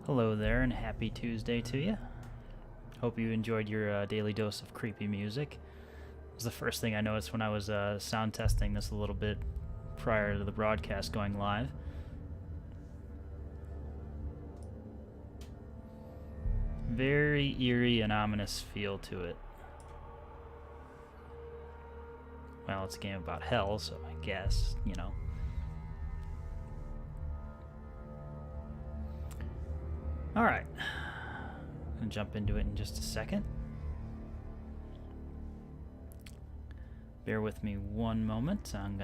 Hello there, and happy Tuesday to you. Hope you enjoyed your daily dose of creepy music. It was the first thing I noticed when I was sound testing this a little bit prior to the broadcast going live. Very eerie and ominous feel to it. Well, it's a game about hell, so I guess, you know. Alright. I'm gonna jump into it in just a second. Bear with me one moment. I'm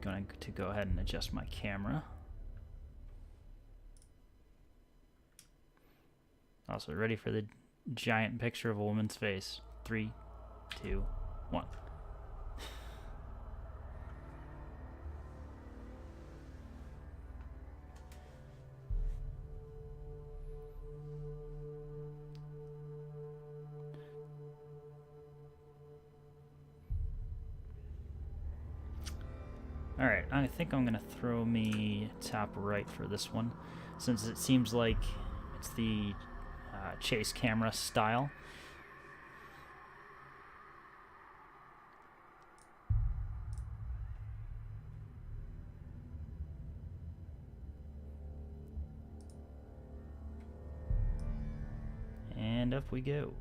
going to go ahead and adjust my camera. Also, ready for the giant picture of a woman's face. 3, 2, 1. Alright, I think I'm going to throw me top right for this one, since it seems like it's the chase camera style. And up we go.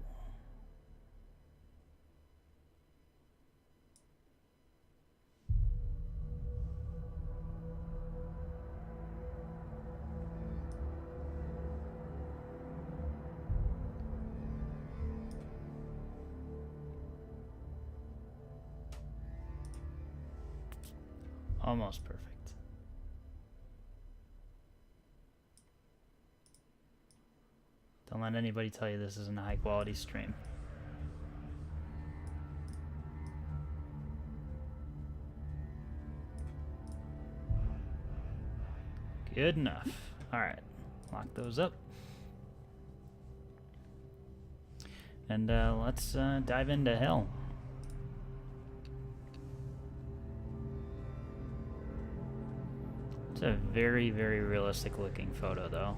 Almost perfect. Don't let anybody tell you this isn't a high quality stream. Good enough. Alright, lock those up. And let's dive into hell. It's a very, very realistic looking photo, though.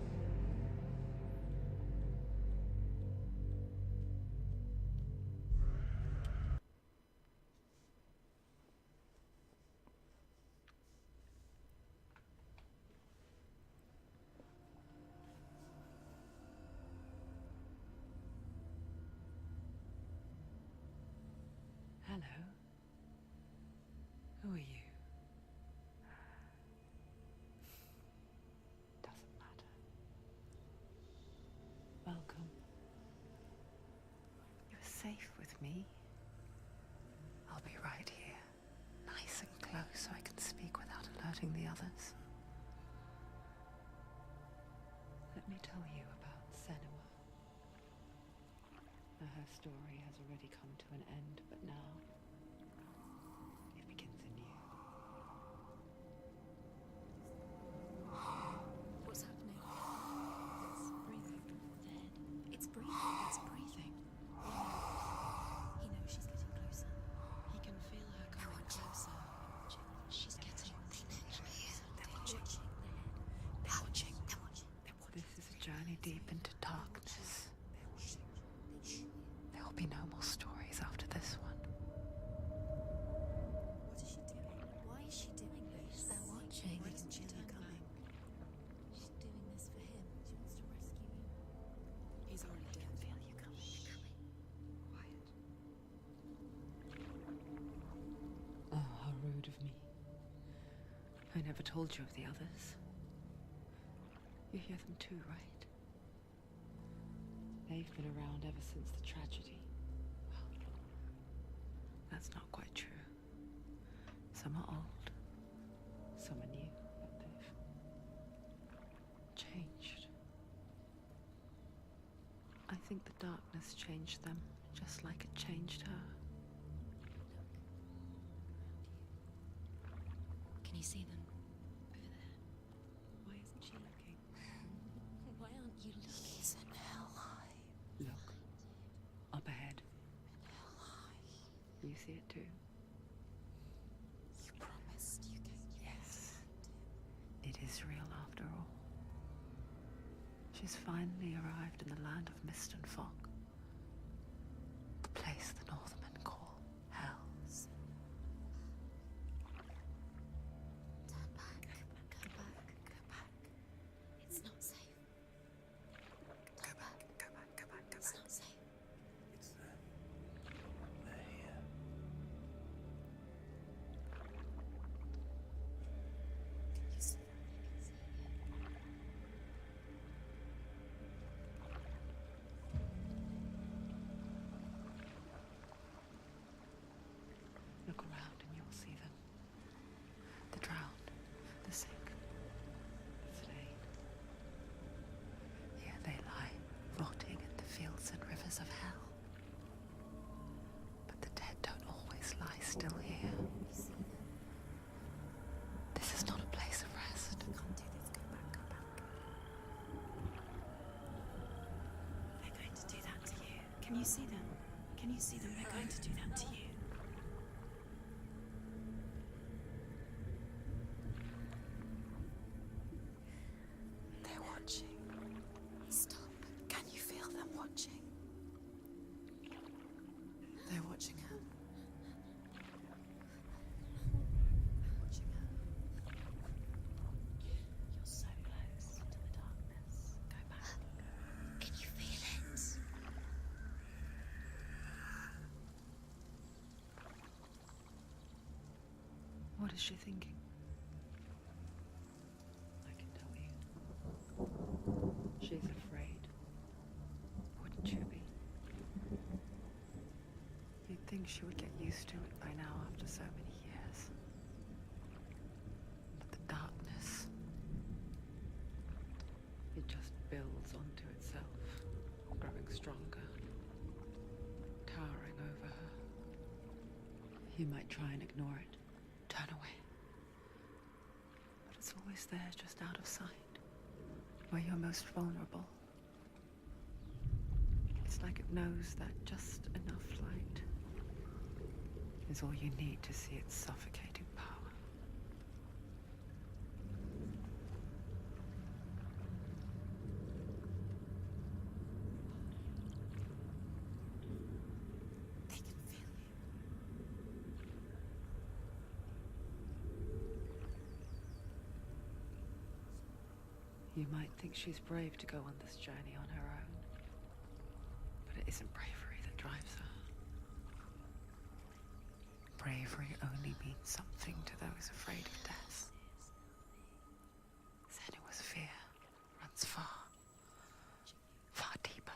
Hello. Who are you? Doesn't matter. Welcome. You're safe with me. I'll be right here, nice and close so I can speak without alerting the others. Let me tell you about Senua. Her story has already come to an end, but now it begins anew. What's happening? It's breathing. Dead. It's breathing. It's breathing. He knows she's getting closer. He can feel her coming closer. She's getting closer. They're watching. They're watching. They're watching. This is a journey deep into darkness. There will be no more stories after this one. What is she doing? Why is she doing this? They're watching. Why isn't she turning coming? She's doing this for him. She wants to rescue him. He's already dead. I can feel you coming. Quiet. Oh, how rude of me. I never told you of the others. You hear them too, right? They've been around ever since the tragedy. Well, that's not quite true. Some are old, some are new, but they've changed. I think the darkness changed them, just like it changed her. Can you see them? Over there. Why isn't she looking? Why aren't you looking? He's in hell high. Look, up ahead. Hell high. You see it too? You promised you could. Yes. It is real after all. She's finally arrived in the land of mist and fog. The place the Northmen call Hell. Turn back. Go back. Go back. It's not safe. Go back, go back, go back, go It's back. not safe. It's them. They're here. You see that? I can see it. Look around and you'll see them. The drowned, the sick, the slain. Here they lie, rotting in the fields and rivers of hell. But the dead don't always lie still here. You see them? This is not a place of rest. You can't do this. Go back. Go back. They're going to do that to you. Can you see them? Can you see them? They're going to do that to you. They're watching. Stop. Can you feel them watching? They're watching her. Watching her. You're so close to the darkness. Go back. Can you feel it? What is she thinking? I can tell you. She's afraid. Wouldn't you be? You'd think she would get used to it by now after so many years. But the darkness, it just builds onto itself, growing stronger, towering over her. You might try and ignore it, turn away. But it's always there, just out of sight, where you're most vulnerable. It's like it knows that just enough light is all you need to see its suffocating power. They can feel you. You might think she's brave to go on this journey on her own, but it isn't bravery that drives her. Bravery only means something to those afraid of death. Senua's fear runs far, far deeper.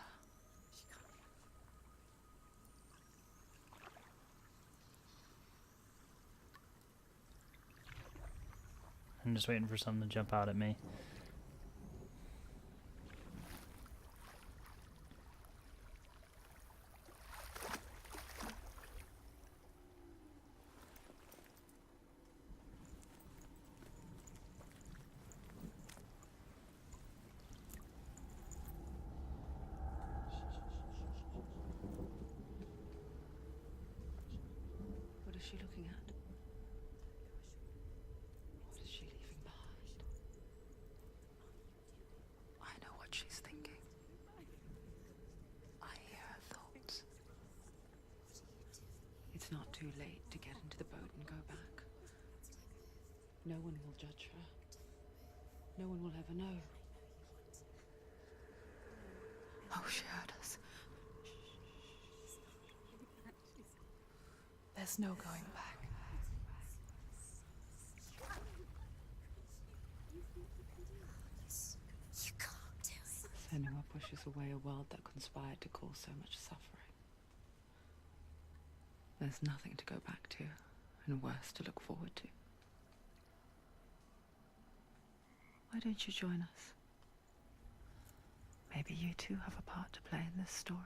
I'm just waiting for something to jump out at me. What is she looking at? What is she leaving behind? I know what she's thinking. I hear her thoughts. It's not too late to get into the boat and go back. No one will judge her. No one will ever know. Oh, she heard us. There's no going back. You can't do it. Senua pushes away a world that conspired to cause so much suffering. There's nothing to go back to, and worse to look forward to. Why don't you join us? Maybe you too have a part to play in this story.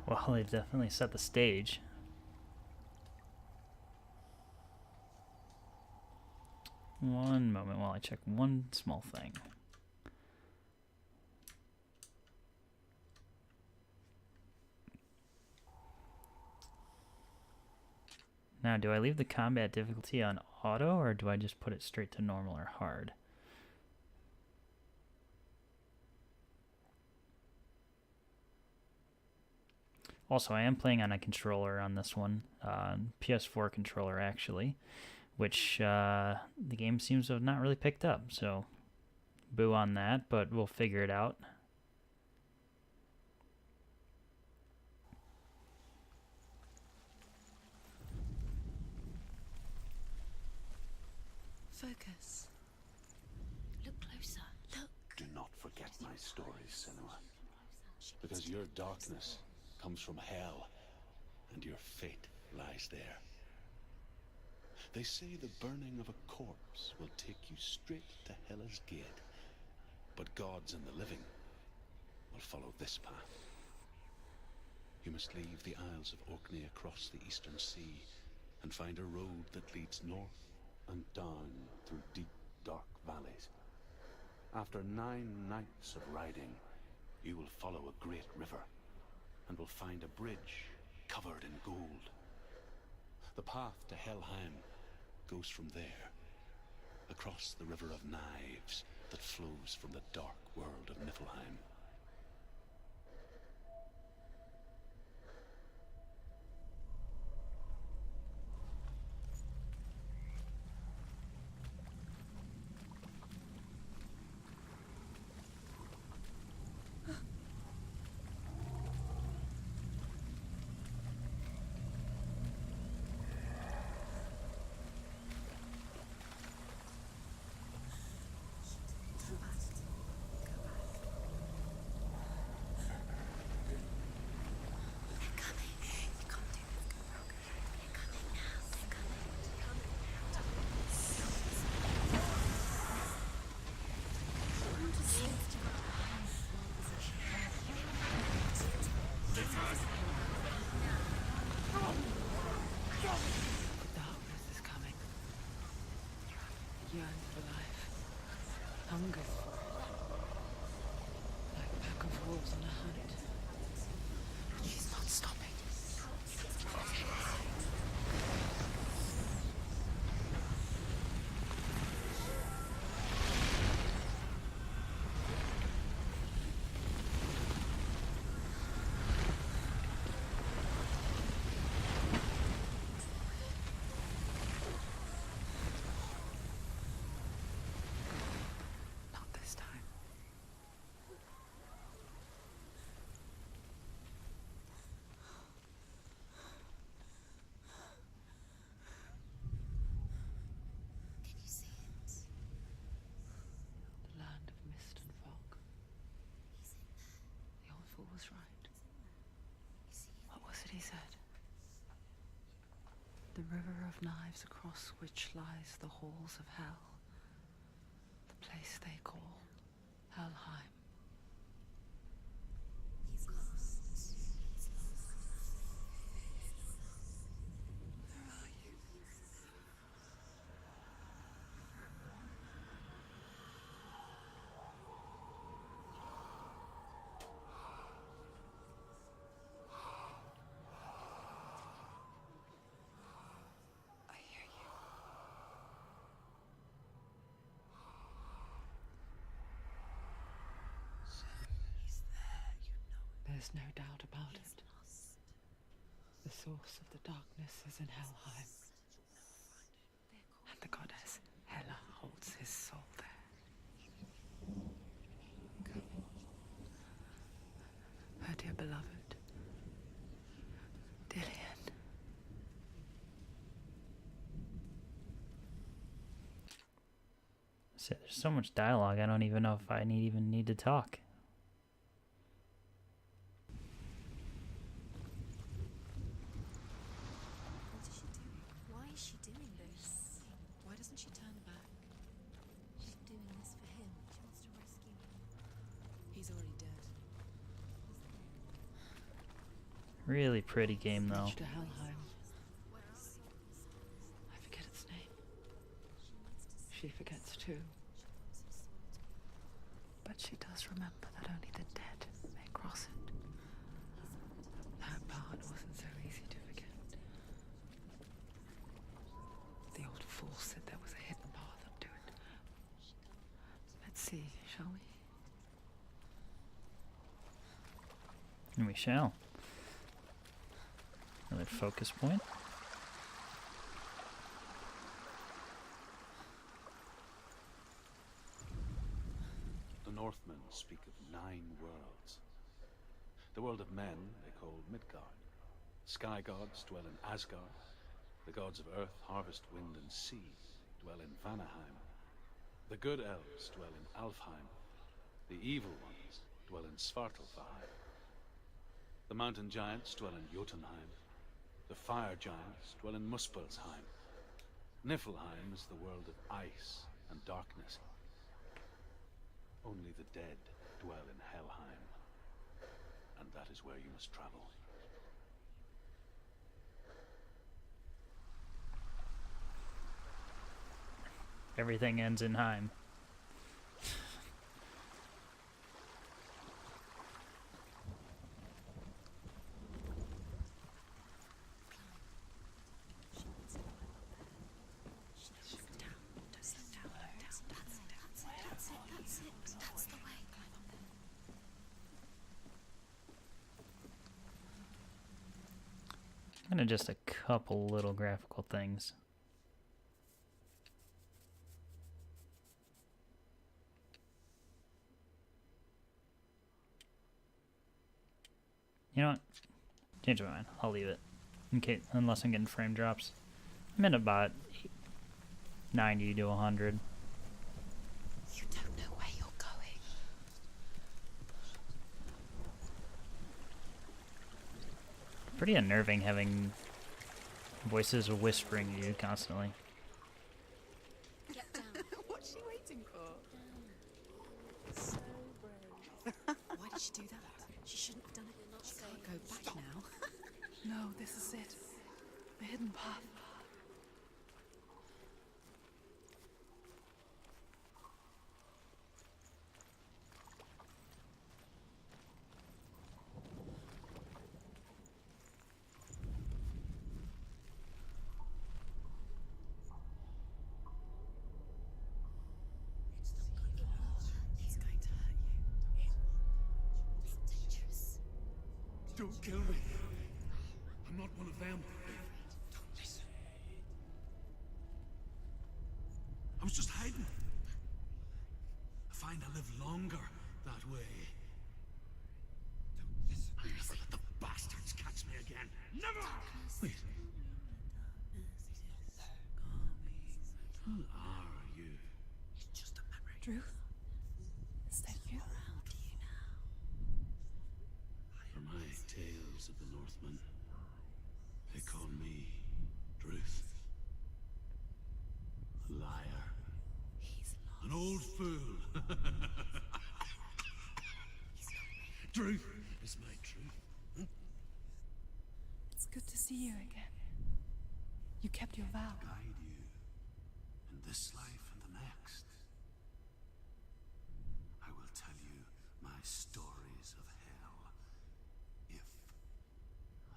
Well, they've definitely set the stage. One moment while I check one small thing. Now, do I leave the combat difficulty on auto, or do I just put it straight to normal or hard? Also, I am playing on a controller on this one, PS4 controller actually, which the game seems to have not really picked up, so boo on that, but we'll figure it out. Focus. Look closer. Look. Do not forget my stories, Senua. Because your darkness comes from hell, and your fate lies there. They say the burning of a corpse will take you straight to Hela's gate, but gods and the living will follow this path. You must leave the Isles of Orkney across the eastern sea and find a road that leads north and down through deep, dark valleys. After 9 nights of riding, you will follow a great river and will find a bridge covered in gold. The path to Helheim goes from there, across the River of Knives that flows from the dark world of Niflheim. Darkness is coming. Yearns for life. Hungers for it. Like a pack of wolves on a hunt. She's not stopping. Not this time. Can you see it? The land of mist and fog. He's in there. The old fool was right. You see it? What was it he said? The river of knives across which lies the halls of hell. The place they call Helheim. He's lost. He's lost. Where are you? I hear you. He's there, you know it. There's no doubt about He's it. lost. The source of the darkness is in Helheim, They're called and the goddess Hela holds his soul there. Her dear beloved, Dillian. So there's so much dialogue, I don't even know if I even need to talk. What is she doing? Why is she doing this? Why doesn't she turn back? She's doing this for him. She wants to rescue him. He's already dead. Really pretty game though. Bridge to Helheim. I forget its name. She forgets too. But she does remember that only the dead may cross it. That part wasn't so easy to forget. shall we? And we shall. Another focus point. The Northmen speak of 9 worlds. The world of men they call Midgard. Sky gods dwell in Asgard. The gods of earth, harvest, wind, and sea dwell in Vanaheim. The good elves dwell in Alfheim. The evil ones dwell in Svartalfheim. The mountain giants dwell in Jotunheim. The fire giants dwell in Muspelheim. Niflheim is the world of ice and darkness. Only the dead dwell in Helheim. And that is where you must travel. Everything ends in Heim. That's the way. Kind of just a couple little graphical things. You know what? Change my mind. I'll leave it. Okay, unless I'm getting frame drops. I'm in about 90 to 100. You don't know where you're going. Pretty unnerving having voices whispering to you constantly. Get down. What's she waiting for? So brave. Why did she do that? She shouldn't have done it. She can't go back now. No, this is it. The hidden path. He's going to hurt you. It's dangerous. Don't kill me. I'm not one of them. I was just hiding. I find I live longer that way. I never let the bastards catch me again. Never! Wait. Who are you? It's just a memory. Druth? Is that you? Around you now. For my tales of the Northmen, they call me Druth. A liar. He's lost. An old fool. Truth is my truth. It's good to see you again. You kept your vow. Guide you in this life and the next. I will tell you my stories of hell, if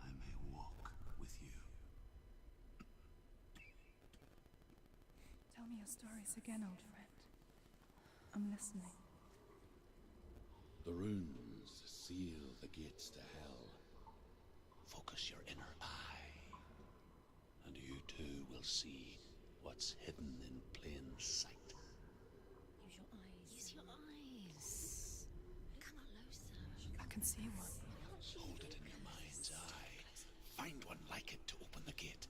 I may walk with you. Tell me your stories again, old friend. I'm listening. The runes seal the gates to hell. Focus your inner eye, and you too will see what's hidden in plain sight. Use your eyes. Use your eyes. Come closer. I can see one. Hold it in your mind's eye. Find one like it to open the gate.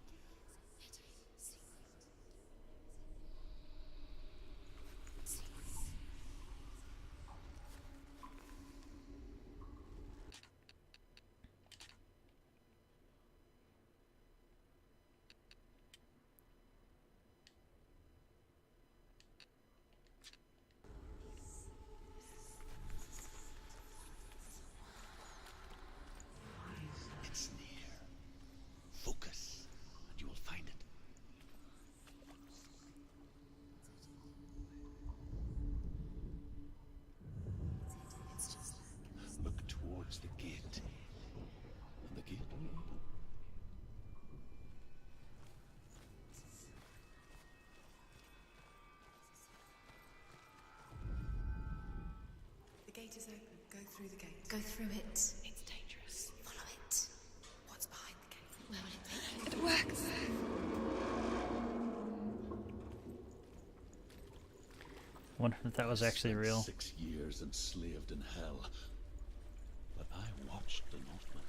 gate is open. Go through the gate. Go through it. It's dangerous. Follow it. What's behind the gate? Where will it take you? It works. Wonder if that was actually real. 6 years enslaved in hell. But I watched the Northmen.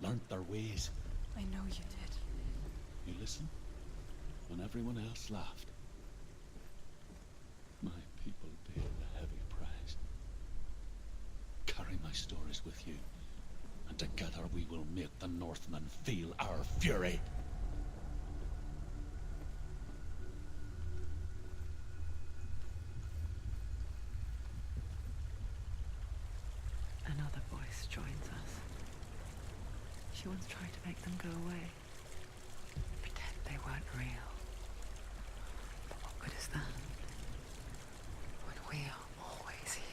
Learnt their ways. I know you did. You listen when everyone else laughed. My people paid a heavy price. Carry my stories with you, and together we will make the Northmen feel our fury. Another voice joins us. She once tried to make them go away. Pretend they weren't real. But what good is that? When we are always here.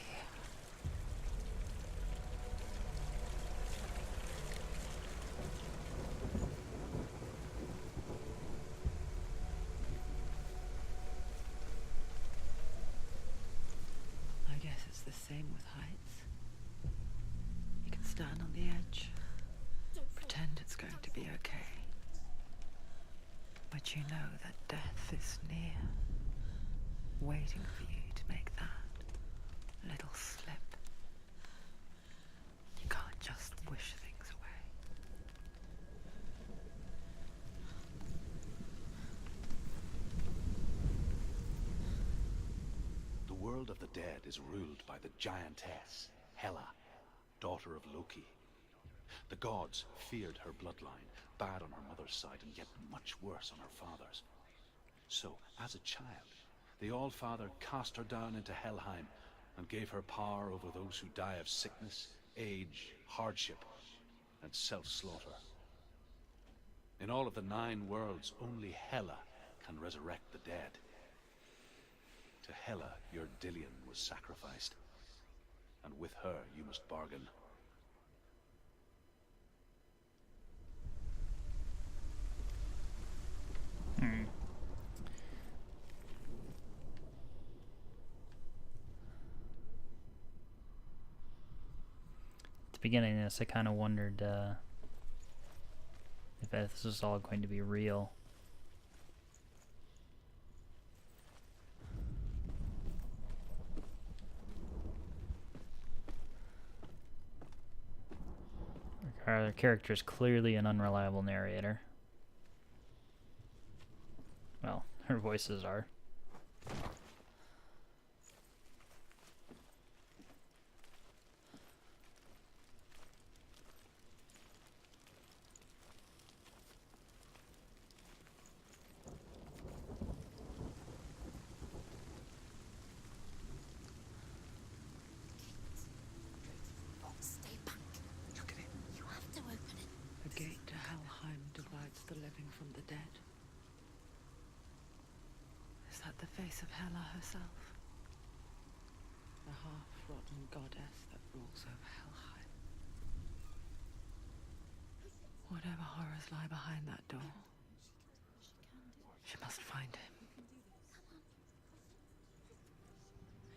I guess it's the same with heights. You can stand on the edge, pretend it's going to be okay. But you know that death is near, waiting for you to make that little slip. You can't just wish things away. The world of the dead is ruled by the giantess, Hela, daughter of Loki. The gods feared her bloodline, bad on her mother's side and yet much worse on her father's. So, as a child, the Allfather cast her down into Helheim and gave her power over those who die of sickness, age, hardship, and self-slaughter. In all of the 9 worlds, only Hela can resurrect the dead. To Hela, your Dillion was sacrificed, and with her you must bargain. At the beginning of this, I kind of wondered if this was all going to be real. Our character is clearly an unreliable narrator. Well, her voices are. Stay back. Look at it. You have to open it. The gate to Helheim divides the living from the dead. Is that the face of Hela herself? The half-rotten goddess that rules over Helheim. Whatever horrors lie behind that door, she must find him.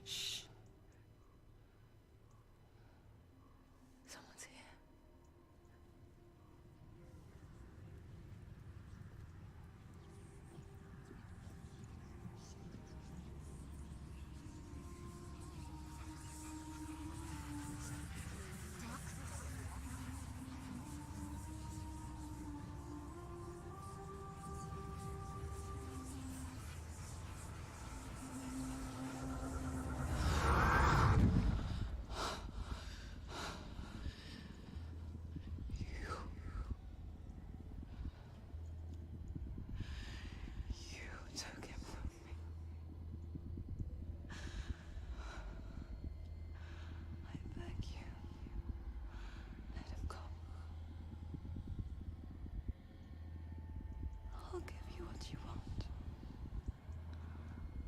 Shh. Someone's here. You took him from me. I beg you, let him go. I'll give you what you want.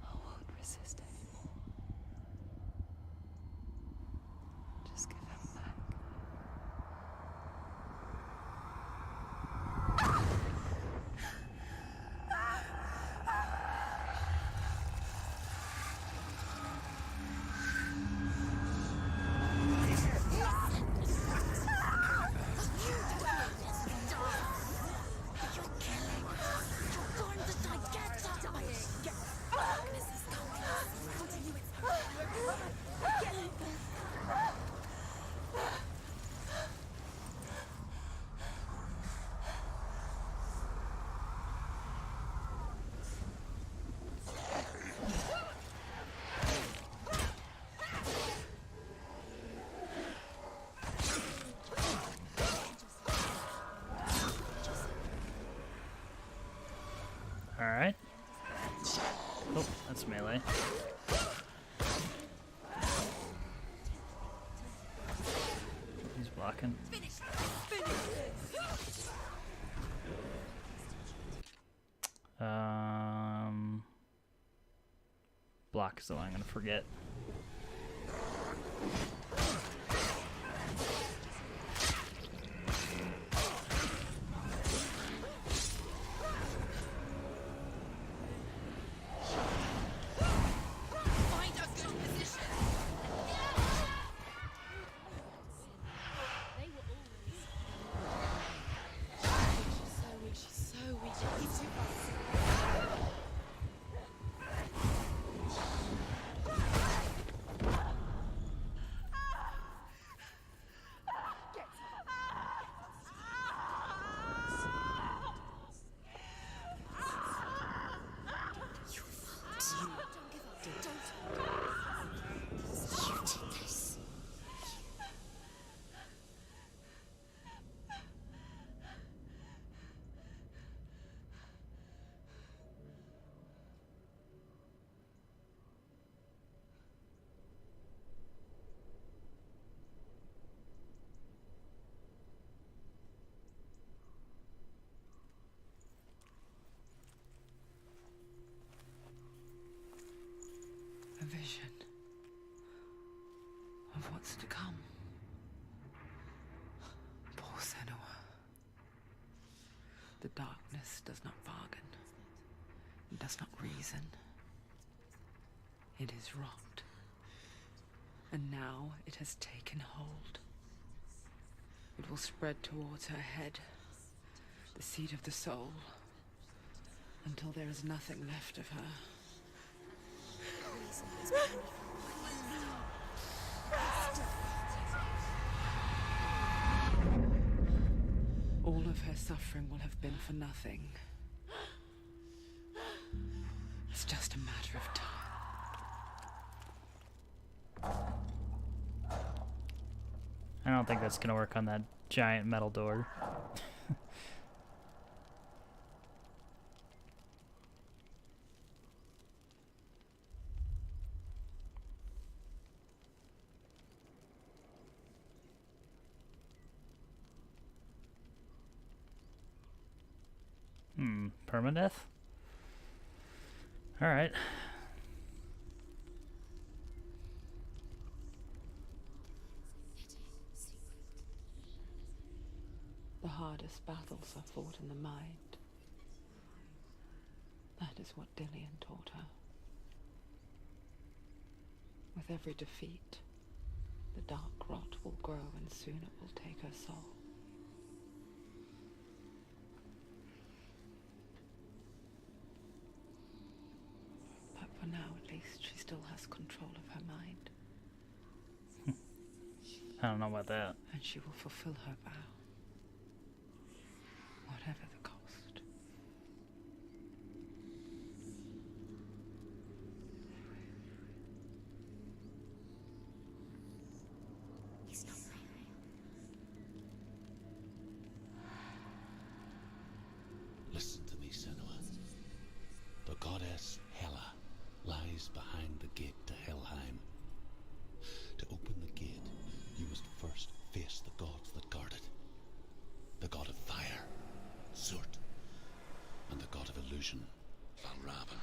I won't resist anymore. Just give him back. That's melee. He's blocking. Block is the one I'm gonna forget. A vision of what's to come. Poor Senua. The darkness does not bargain. It does not reason. It is rot. And now it has taken hold. It will spread towards her head, the seat of the soul, until there is nothing left of her. All of her suffering will have been for nothing. It's just a matter of time. I don't think that's gonna work on that giant metal door. Permadeath? Alright. The hardest battles are fought in the mind. That is what Dillian taught her. With every defeat, the dark rot will grow and soon it will take her soul. But for now, at least, she still has control of her mind. I don't know about that. And she will fulfill her vow. Whatever the cost. He's not real. Listen to me, Senua. The goddess Hela lies behind the gate to Helheim. To open the gate, you must first face the gods that guard it. The god of fire, Surt, and the god of illusion, Valravan.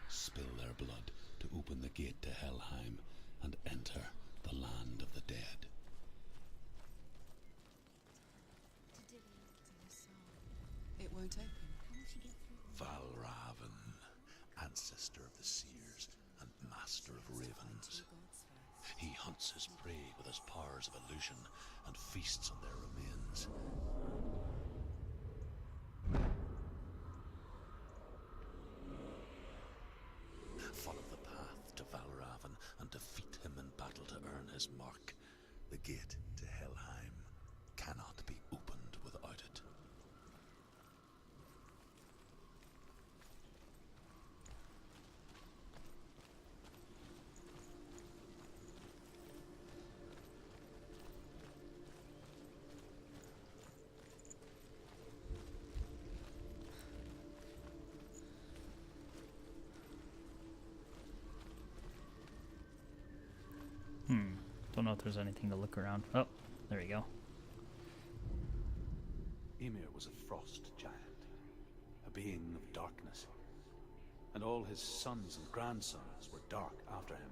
Spill their blood to open the gate to Helheim and enter the land of the dead. It won't open. Valravan, ancestor of the seers and master of ravens. He hunts his prey with his powers of illusion and feasts on their remains. Follow the path to Valravan and defeat him in battle to earn his mark. The gate to Helheim cannot be opened without it. don't know if there's anything to look around. Oh, there you go. Ymir was a frost giant, a being of darkness, and all his sons and grandsons were dark after him.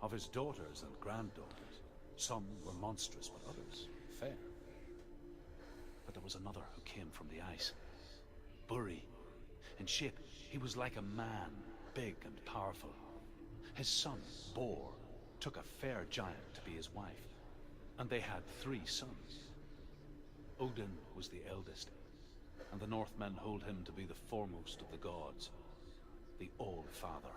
Of his daughters and granddaughters, some were monstrous, but others fair. But there was another who came from the ice. Buri. In shape, he was like a man, big and powerful. His son, Bor, took a fair giant to be his wife, and they had 3 sons. Odin was the eldest, and the Northmen hold him to be the foremost of the gods, the All-Father.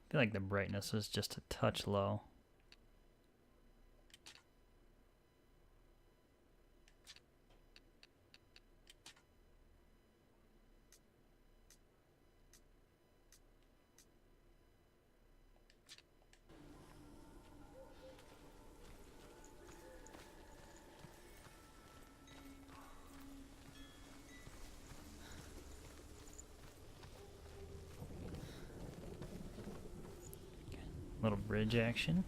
I feel like the brightness is just a touch low. Little bridge action.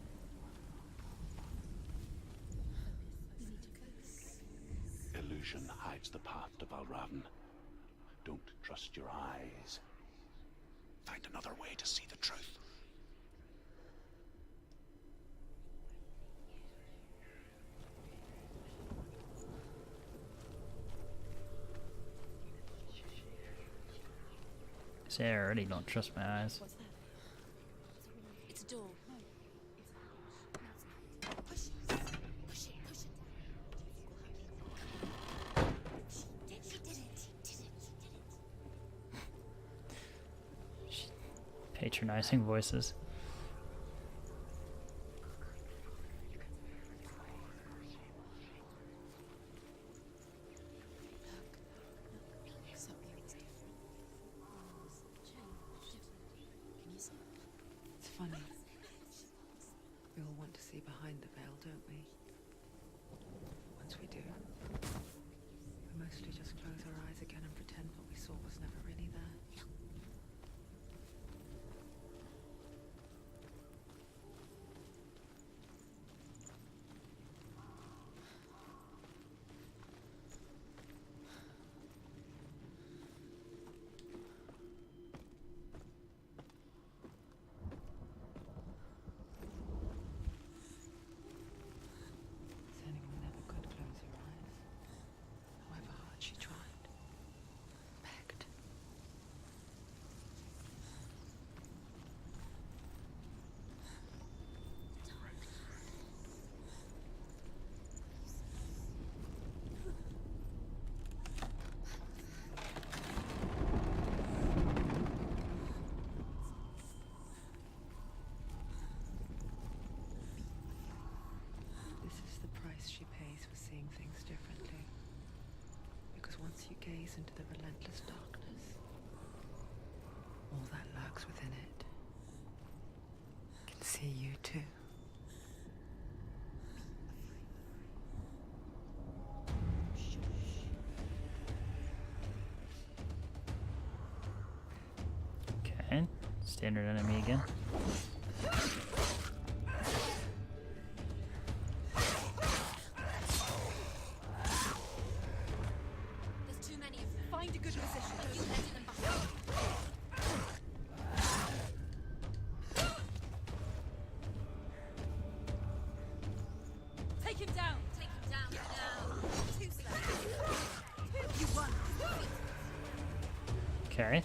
Illusion hides the path to Valravn. Don't trust your eyes. Find another way to see the truth. See, I already don't trust my eyes. What's that? It's a door. No. Push it. Push it. Push it. She did it. Patronizing voices. Something's different. Can you see? It's funny. We all want to see behind the veil, don't we? Once we do, we mostly just close our eyes again and pretend what we saw was never really there. Senua never could close her eyes, however hard she tried. Begged. This is the price she pays for seeing things differently. Because once you gaze into the relentless darkness, all that lurks within it can see you too. Okay, standard enemy again. There's too many of them. Find a good position. You enter them behind. Take him down. Take him down now. Too slow. You won. Okay.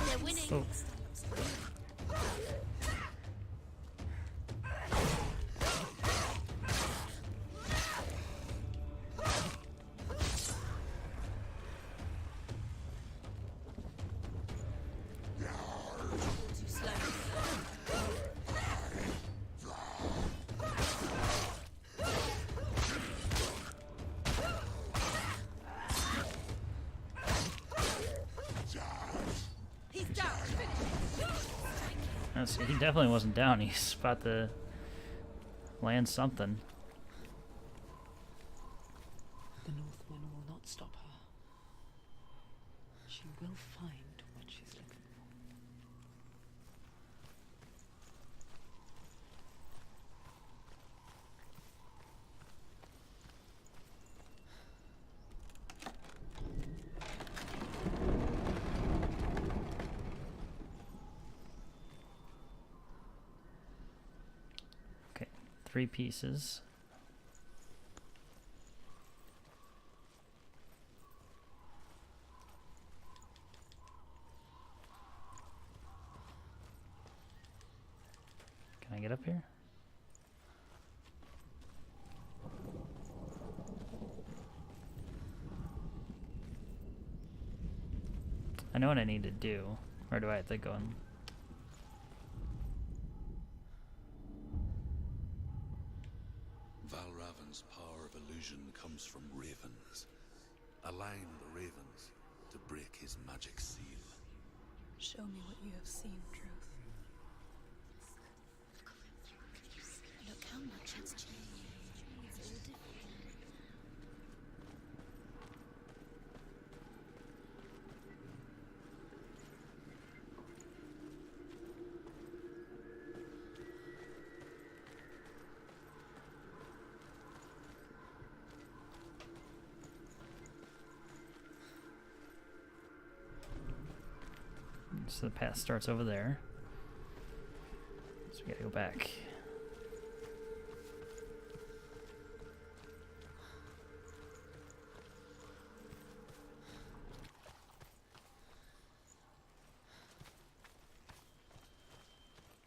There Oh. He definitely wasn't down. He's about to land something. The Northmen will not stop her. She will find what she's looking for. Okay, 3 pieces. Can I get up here? I know what I need to do. Or do I have to go in? Valravan's power of illusion comes from ravens. Align the ravens to break his magic seal. Show me what you have seen, Truth. Look how much it's changed. It's all different. So the path starts over there. So we gotta go back.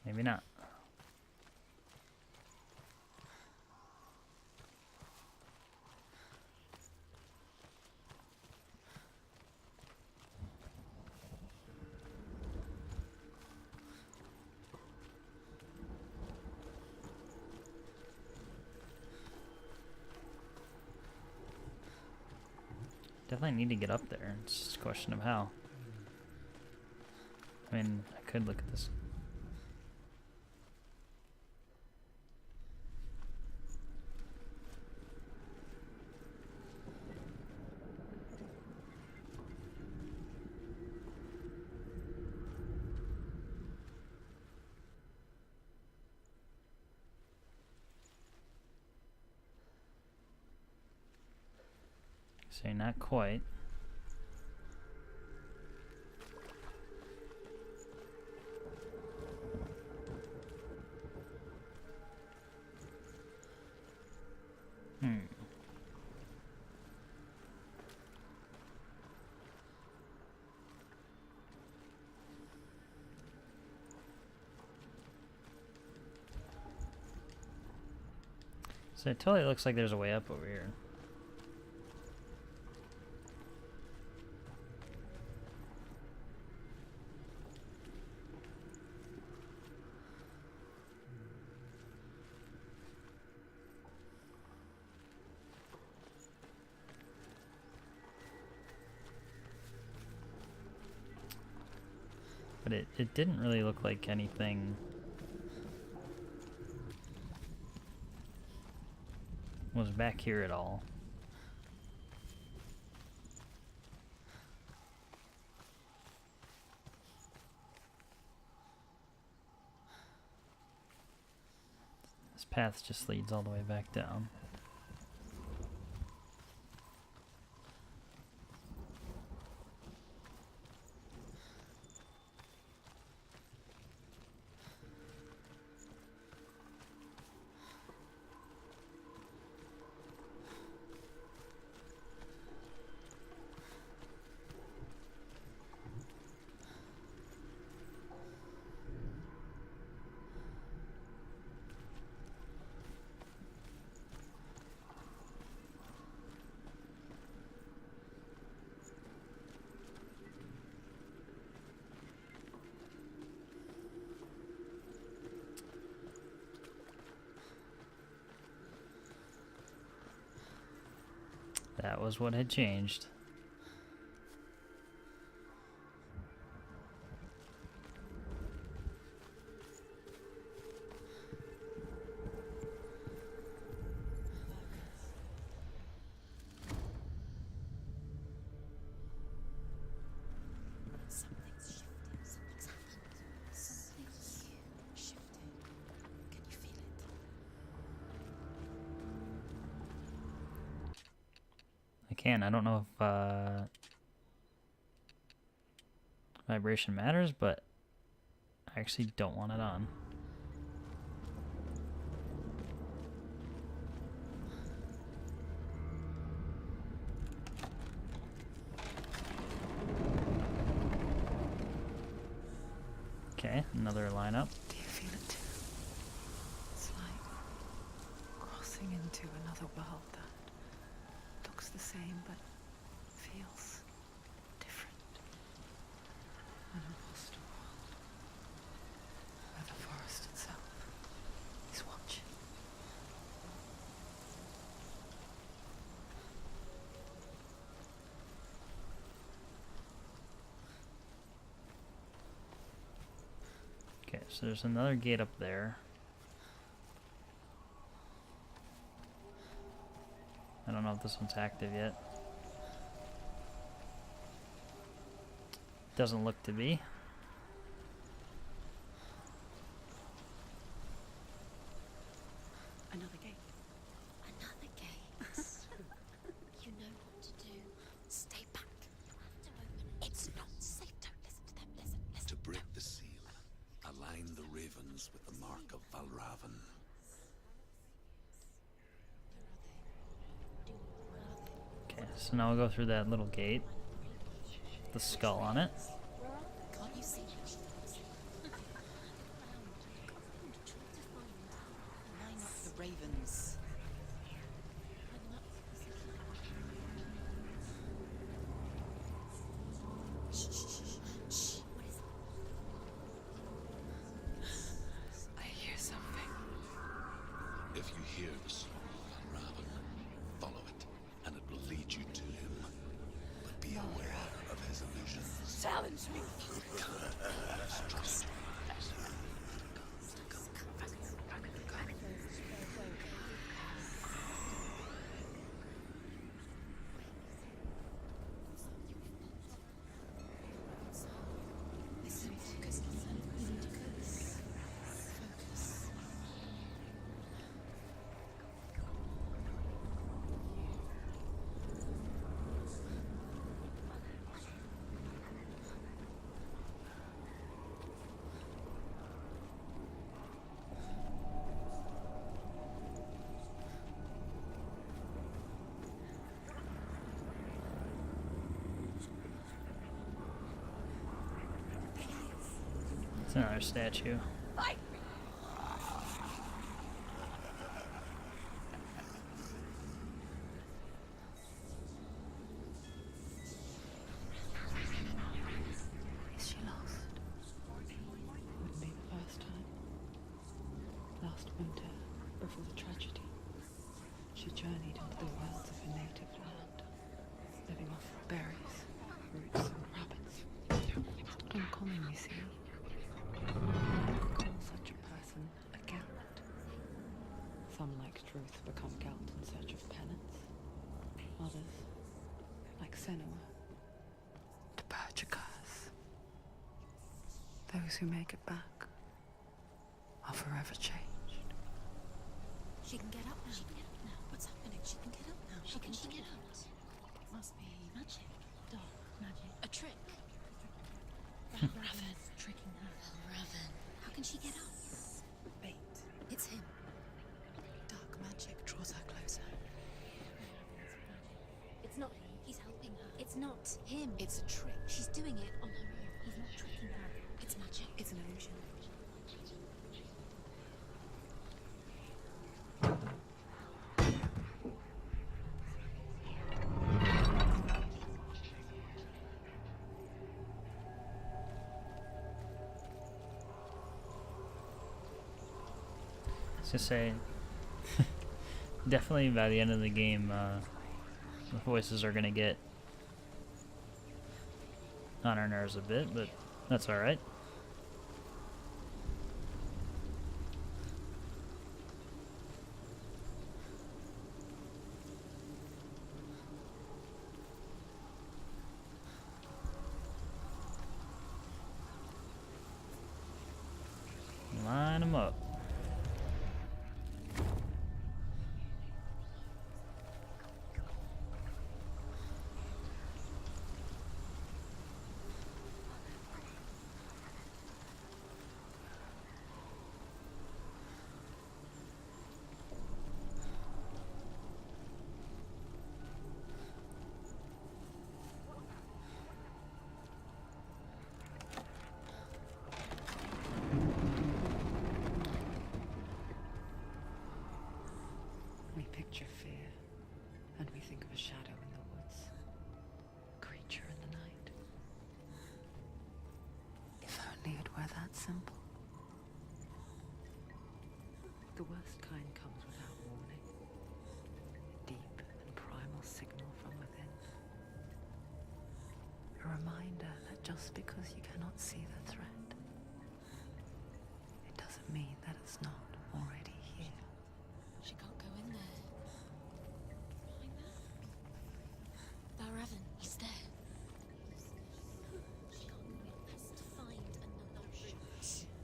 Maybe not. Definitely need to get up there. It's just a question of how. I mean, I could look at this. So not quite. So it totally looks like there's a way up over here. But it didn't really look like anything was back here at all. This path just leads all the way back down. That was what had changed. Something's shifted. Something's happened. Something's shifted. Can you feel it? I can. I don't know if vibration matters, but I actually don't want it on. Okay, another lineup. Do you feel it too? It's like crossing into another world that looks the same but feels different. An imposter world where the forest itself is watching. Okay, so there's another gate up there. I don't know if this one's active yet. Doesn't look to be. Another gate. Another gate. You know what to do. Stay back. You have to open it. It's not safe. Don't listen to them. Listen. To break the seal, align the ravens with the mark of Valravan. Okay, so now we'll go through that little gate. The skull on it. Can't you see? Line up the ravens. Shh. What is it? I hear something. If you hear the song of Valravan, follow it, and it will lead you to him. But be aware of his illusions. Challenge me. Trust. Listen, focus. Focus. It's another statue. Is she lost? Wouldn't be the first time. Last winter, before the tragedy, she journeyed into the wilds of her native land, living off berries, roots, and rabbits. It's not uncommon, you see. Call such a person a Gelt. Some, like Truth, become Gelt in search of penance. Others, like Senua, to purge a curse. Those who make it back are forever changed. She can get up now. She can get up now. What's happening? She can get up now. How can she get out? It must be magic. Dark magic. A trick. Raven tricking her. Raven. How can she get up? Bait. It's him. Dark magic draws her closer. It's not him. He's helping her. It's not him. It's a trick. She's doing it on her own. He's not tricking her. It's magic. It's an illusion. To say, definitely by the end of the game, The voices are gonna get on our nerves a bit, but that's alright. Line them up. We picture fear, and we think of a shadow in the woods, a creature in the night. If only it were that simple. The worst kind comes without warning. A deep and primal signal from within. A reminder that just because you cannot see the threat, it doesn't mean that it's not already here. She can't go in there. Valravn, he's there. She can't go in. Has to find another route.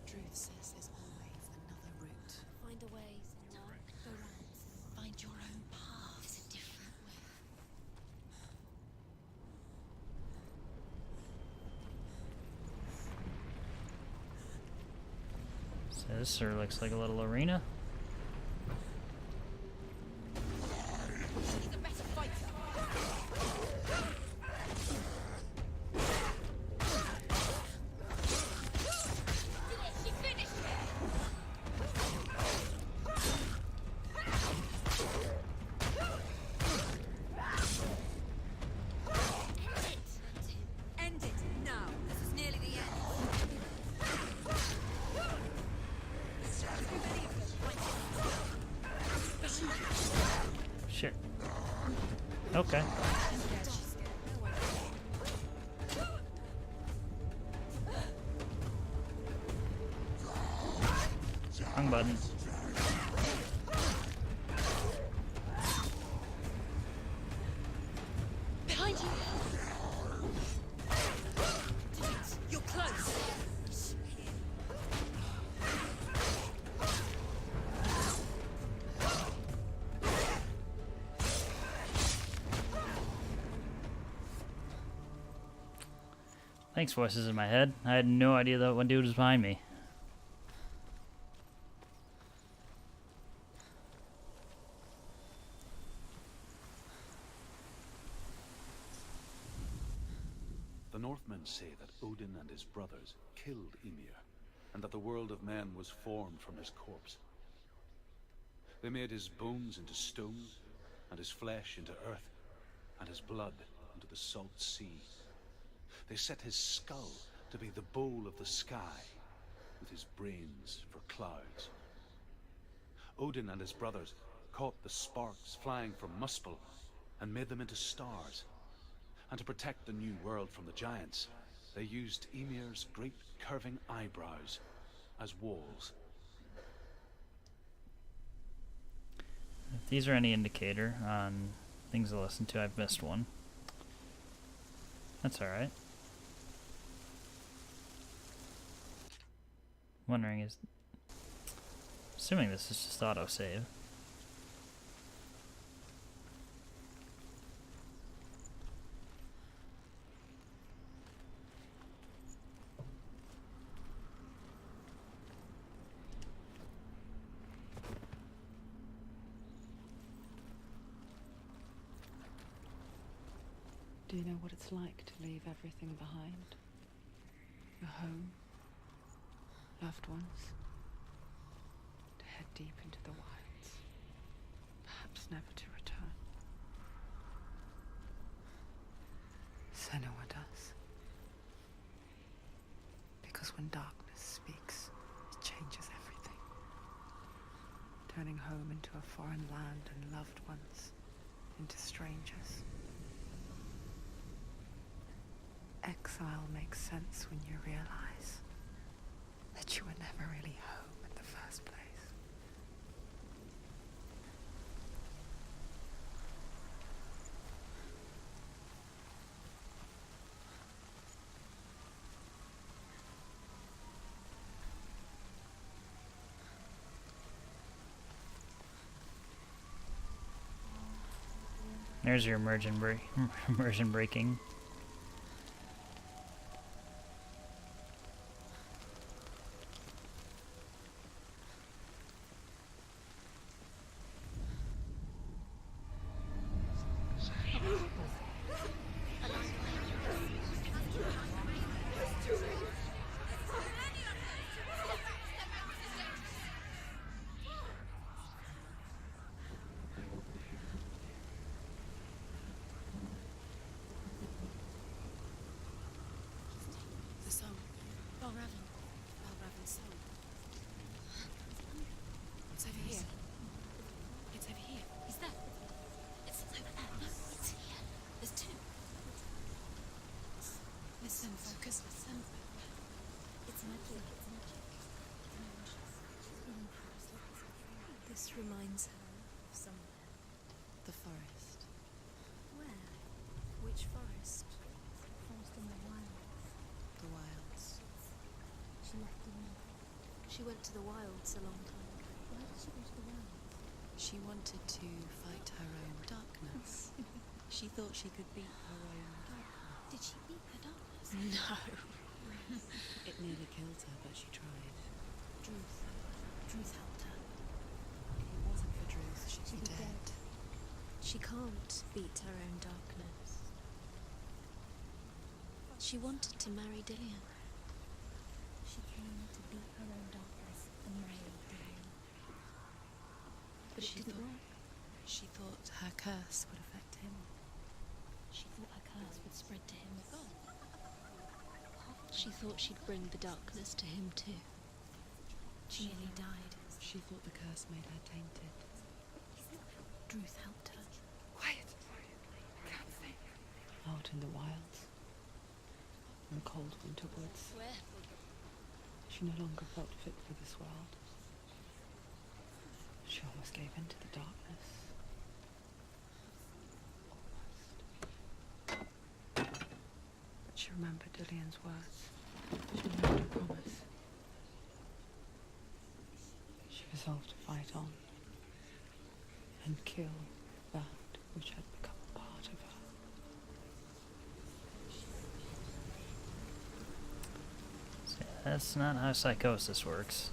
Truth says there's always another route. Find a way, Senua. Go round. Find your own path. There's a different way. So this sort of looks like a little arena. He's a better fighter. She finished it. End it now. This is nearly the end. Shit. Okay. Wrong button. Behind you. You're close. Thanks, voices in my head. I had no idea that one dude was behind me. The Northmen say that Odin and his brothers killed Ymir, and that the world of men was formed from his corpse. They made his bones into stone, and his flesh into earth, and his blood into the salt sea. They set his skull to be the bowl of the sky, with his brains for clouds. Odin and his brothers caught the sparks flying from Muspel and made them into stars. And to protect the new world from the giants, they used Ymir's great curving eyebrows as walls. If these are any indicator on things to listen to, I've missed one. That's alright. Wondering is... Assuming this is just autosave. Do you know what it's like to leave everything behind? Your home, loved ones, to head deep into the wilds, perhaps never to return. Senua does. Because when darkness speaks, it changes everything, turning home into a foreign land and loved ones into strangers. exile makes sense when you realize that you were never really home in the first place. There's your immersion breaking. The song. Balraven's song. It's over here. It's over here. Is that? It's over there. No, it's here. There's two. Listen, focus, listen. It's magic. It's magic. This reminds her of somewhere. The forest. Where? Which forest? Forest in the wilds. The wilds. She left the wilds. She went to the wilds a long time ago. Why did she go to the wilds? She wanted to fight her own darkness. She thought she could beat her own darkness. Did she beat her darkness? No. It nearly killed her, but she tried. Druth helped her. If it wasn't for Druth, she'd be dead. She can't beat her own darkness. She wanted to marry Dillian. She came to beat her own darkness and marry Dillian. But it didn't work. She thought her curse would affect him. She thought her curse would spread to him as well. She thought she'd bring the darkness to him too. She nearly died. She thought the curse made her tainted. Druth helped her. Quiet! Can't think. Out in the wilds, in the cold winter woods, Where? she no longer felt fit for this world. She almost gave in to the darkness. But she remembered Dillian's words. She remembered her promise. She resolved to fight on and kill that which had become a part of her. That's not how psychosis works.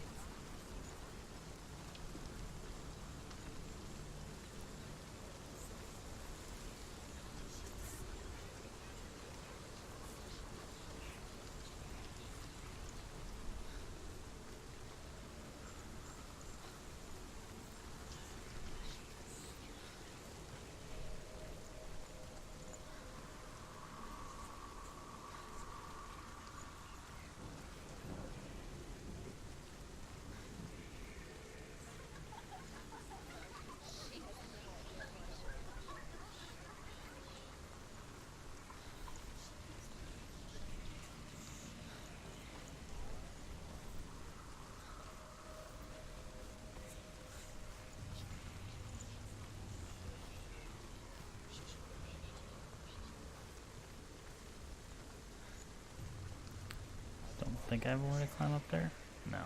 Don't think I have a way to climb up there? No.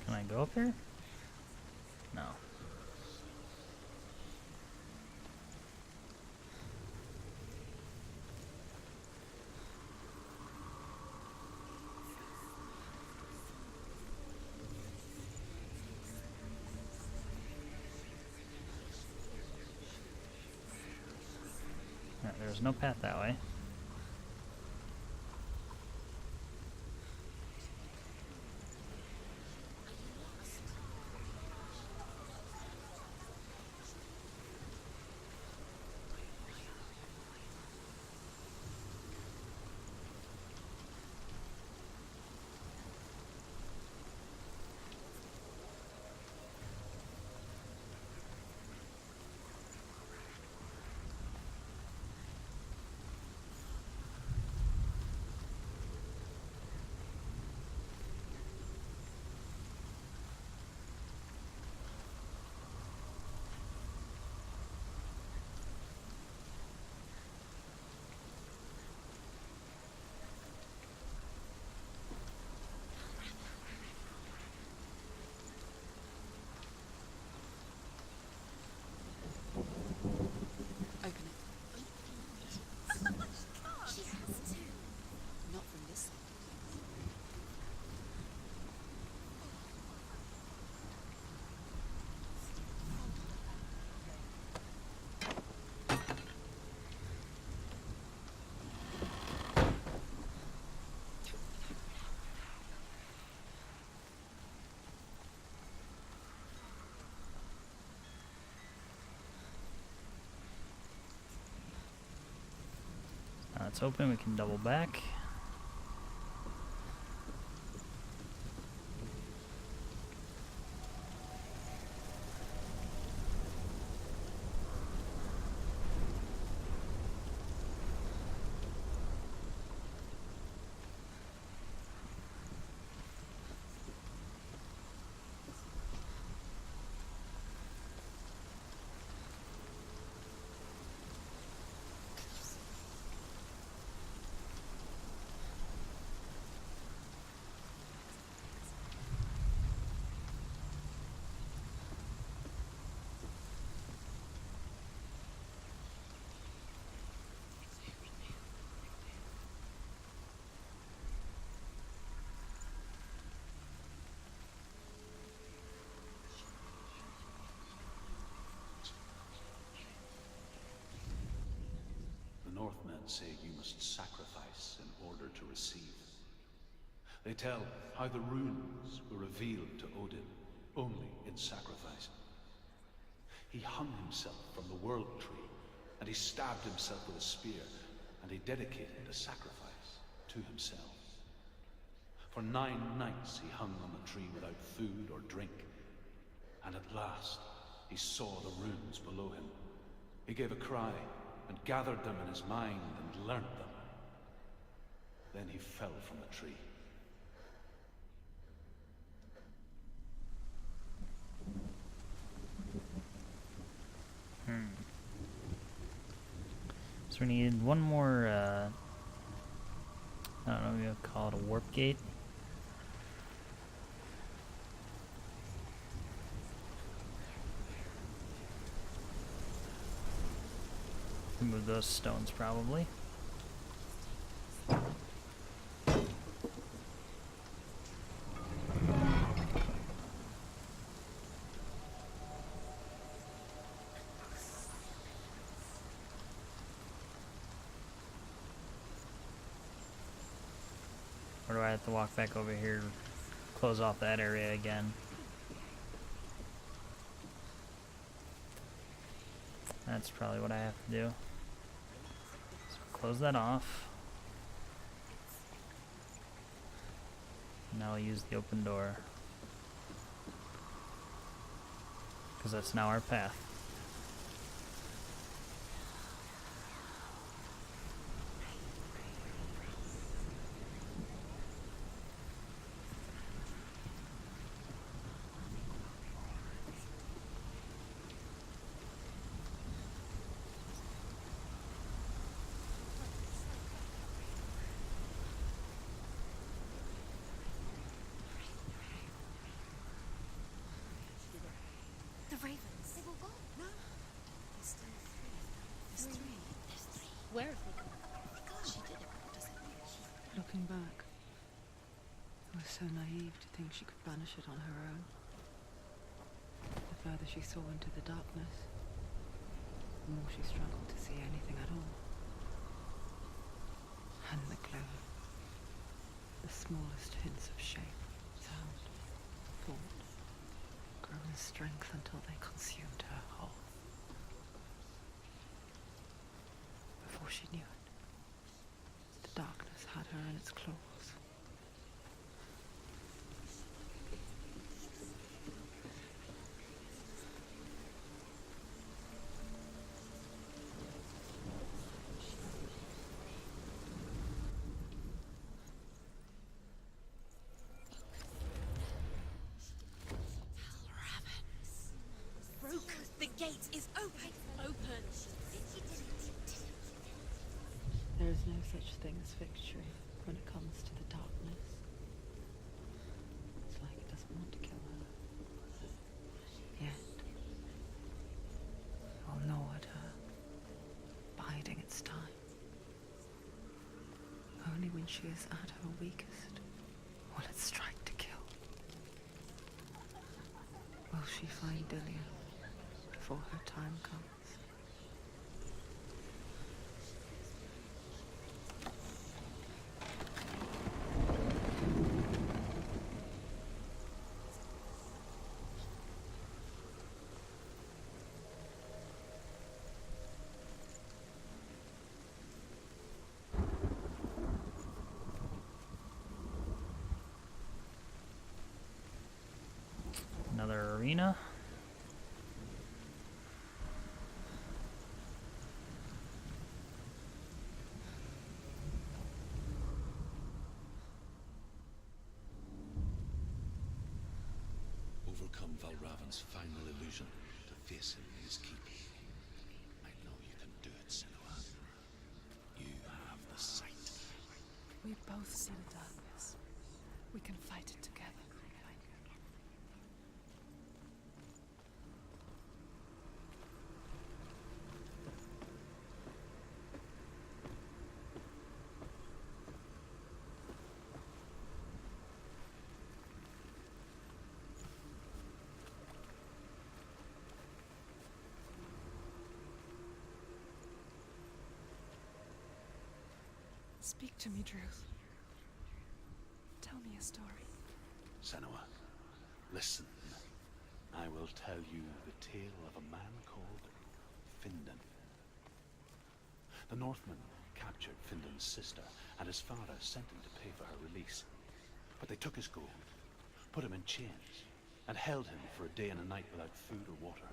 Can I go up here? No. Alright, there's no path that way. That's open, we can double back. The Northmen say you must sacrifice in order to receive. They tell how the runes were revealed to Odin only in sacrifice. He hung himself from the world tree, and he stabbed himself with a spear, and he dedicated a sacrifice to himself. For 9 nights he hung on the tree without food or drink, and at last he saw the runes below him. He gave a cry, and gathered them in his mind and learnt them. Then he fell from the tree. So we need one more, I don't know, maybe I'll call it a warp gate. Remove those stones, probably. Or do I have to walk back over here, close off that area again? That's probably what I have to do. So close that off. Now I'll use the open door, because that's now our path. The ravens. They've all gone. No. There's still 3. There's 3. There's 3. Where have they gone? She did it. Does it? Looking back, I was so naive to think she could banish it on her own. The further she saw into the darkness, the more she struggled to see anything at all. And the glow, the smallest hints of shape, sound, thought, grew in strength until they consumed her whole. Before she knew it, the darkness had her in its claws. Broke. The gate is open. Open. There is no such thing as victory when it comes to the darkness. It's like it doesn't want to kill her. Yet, it will gnaw at her, biding its time. Only when she is at her weakest will it strike to kill. Will she find Delia before her time comes? overcome Valravan's final illusion to face him in his keep. I know you can do it, Senua. You have the sight. We both see the darkness. We can fight it together. Speak to me, Druth. Tell me a story. Senua, listen. I will tell you the tale of a man called Findan. The Northmen captured Findan's sister, and his father sent him to pay for her release. But they took his gold, put him in chains, and held him for a day and a night without food or water.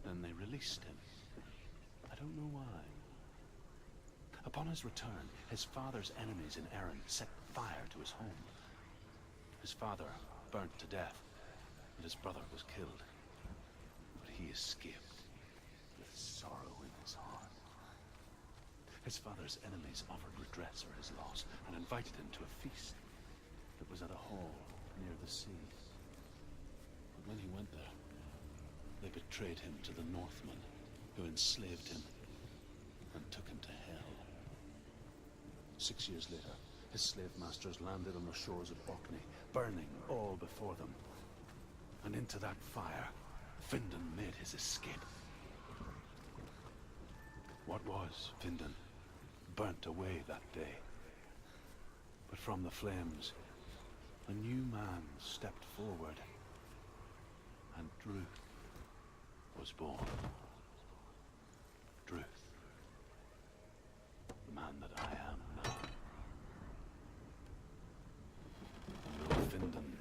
Then they released him. I don't know why. Upon his return, his father's enemies in Erin set fire to his home. His father burnt to death, and his brother was killed. But he escaped with sorrow in his heart. His father's enemies offered redress for his loss and invited him to a feast that was at a hall near the sea. But when he went there, they betrayed him to the Northmen, who enslaved him and took him to hell. 6 years later, his slave masters landed on the shores of Orkney, burning all before them. And into that fire, Findan made his escape. What was Findan burnt away that day. But from the flames, a new man stepped forward, and Druth was born. Druth. The man that I am now. And will Findan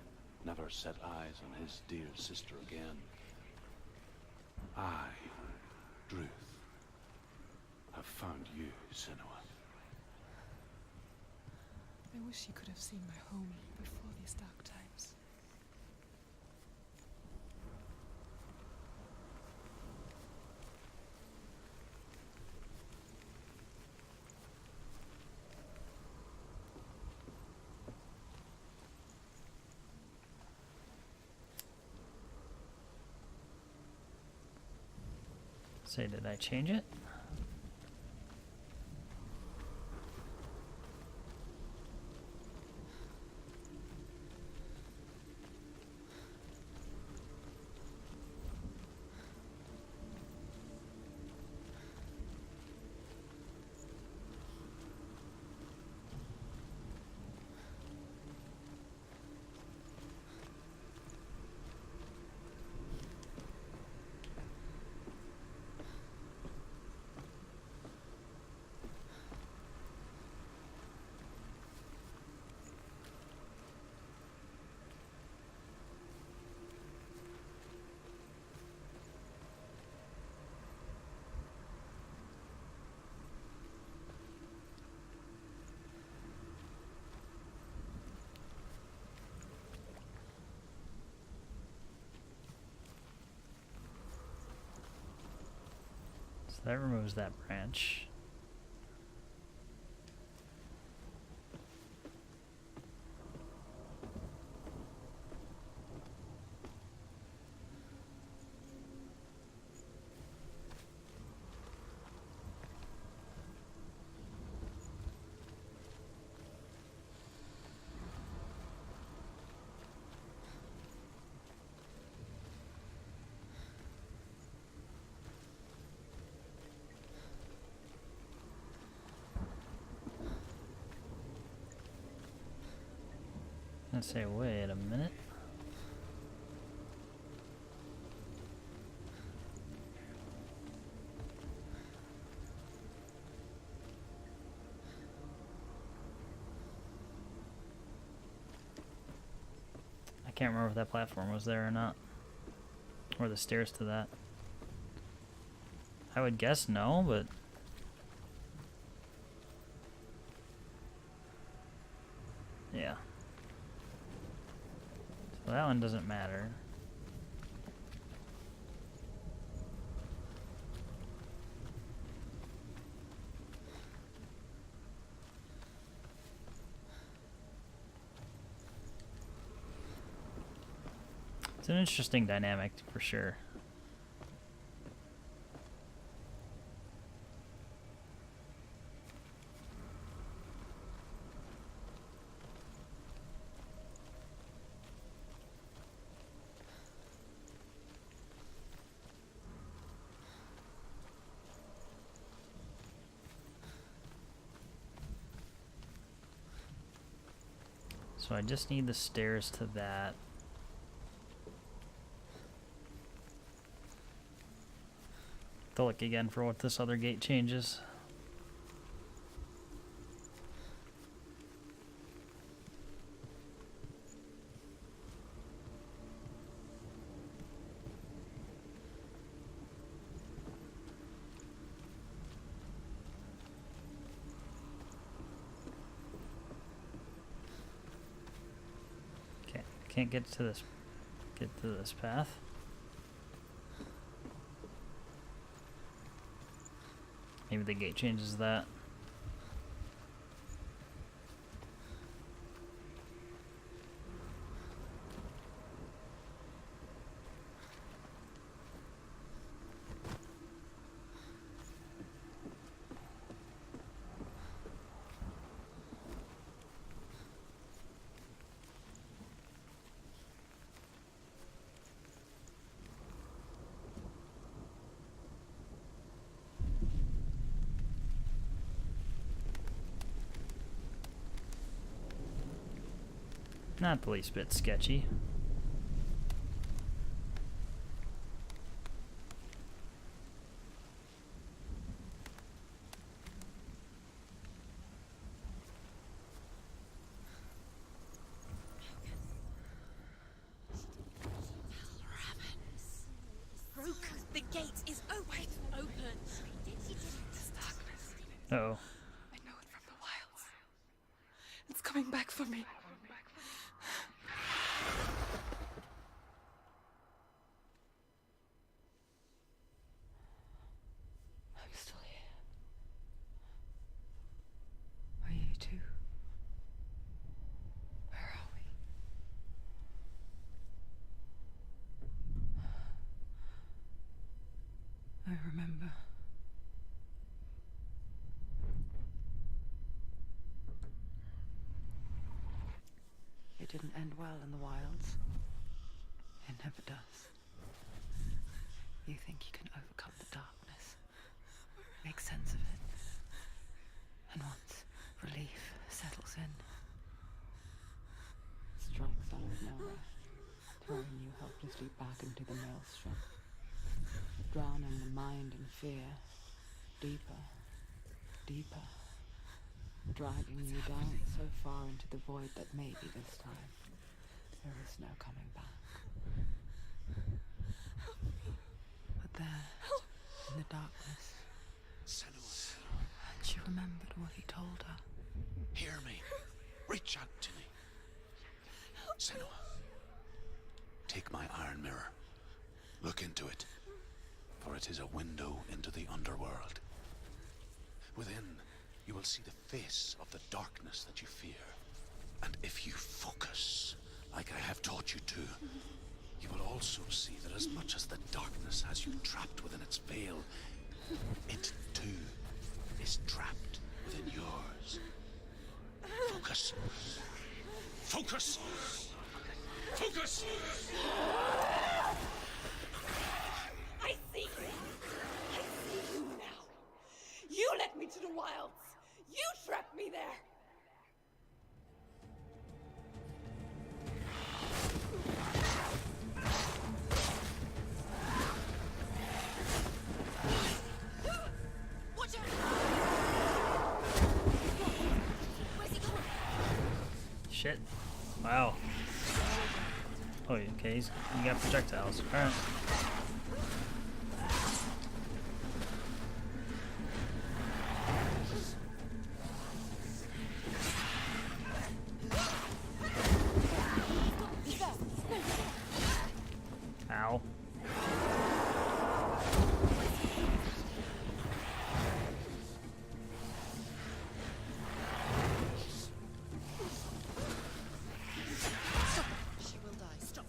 never set eyes on his dear sister again? I, Druth, have found you, Senua. I wish you could have seen my home before these dark times. Say, did I change it? So that removes that branch. Let's say, wait a minute. I can't remember if that platform was there or not. Or the stairs to that. I would guess no, but... yeah. So that one doesn't matter. It's an interesting dynamic for sure. So I just need the stairs to that. To look again for what this other gate changes. Can't get to this path. Maybe the gate changes that. Not the least bit sketchy. Broken. The gate is open. Uh-oh. I know it from the wilds. It's coming back for me. I'm still here. Are you too? Where are we? I remember. It didn't end well in the wilds. It never does. You think you can overcome the darkness, make sense of it, and once relief settles in, strikes out of nowhere, throwing you helplessly back into the maelstrom, drowning the mind in fear, deeper, deeper, dragging you down so far into the void that maybe this time there is no coming back. But there, in the darkness, Senua, and she remembered what he told her. hear me. Reach out to me. Senua, take my iron mirror. Look into it, for it is a window into the underworld. Within, you will see the face of the darkness that you fear. And if you focus, like I have taught you to, you will also see that as much as the darkness has you trapped within its veil, it too is trapped within yours. Focus. Focus! Focus! I see you. I see you now. You led me to the wilds. You trapped me there. Watch out! Where's he going? Shit. Wow. Oh, okay, you got projectiles. Alright. Ow. She will die. Stop.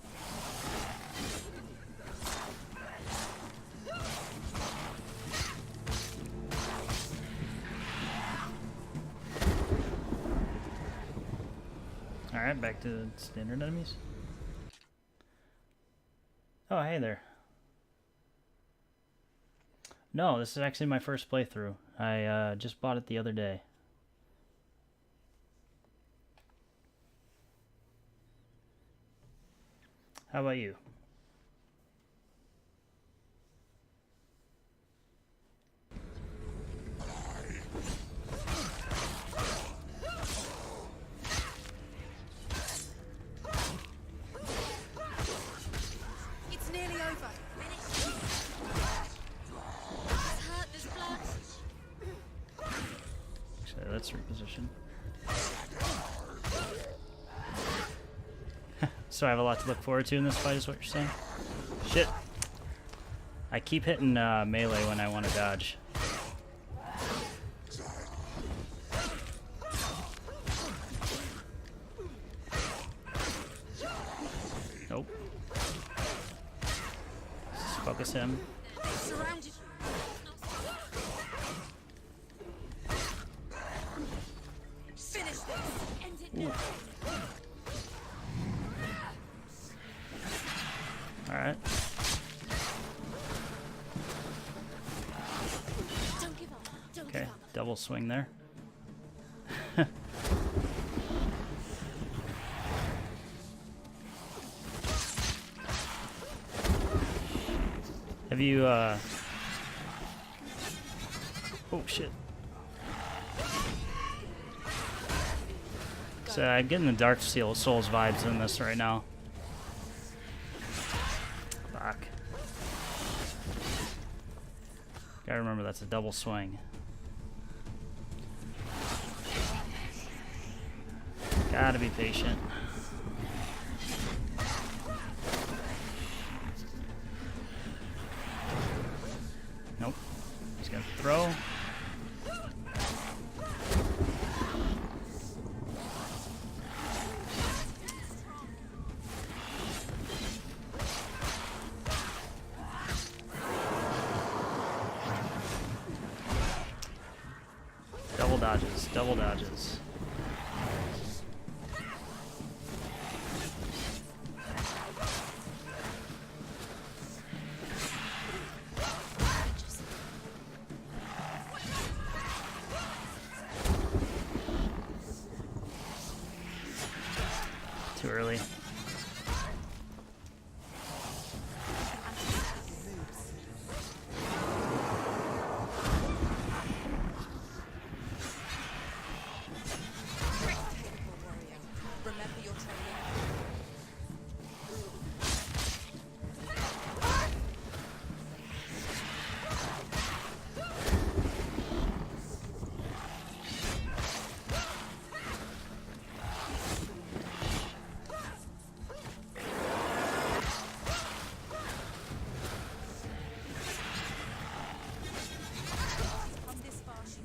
Alright, back to standard enemies. Oh, hey there. No, this is actually my first playthrough. I just bought it the other day. How about you? It's nearly over. Finish. It's hurt, there's blood. Actually, let's reposition. So I have a lot to look forward to in this fight, is what you're saying? Shit. I keep hitting melee when I want to dodge. Nope. Let's focus him. They surrounded you. Finish this. End it now. Alright. Don't give up. Don't Okay, give up. double swing there. Have you, oh shit. So I'm getting the Dark Souls vibes in this right now. Fuck. Gotta remember that's a double swing. Gotta be patient. Nope. He's gonna throw. Double dodges, double dodges. Too early. Remember your training. Come this far, she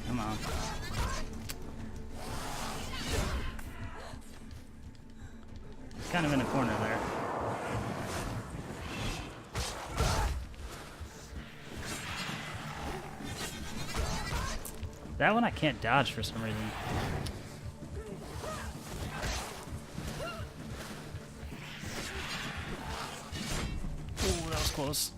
Come on. He's kind of in a corner there. That one I can't dodge for some reason. Ooh, that was close.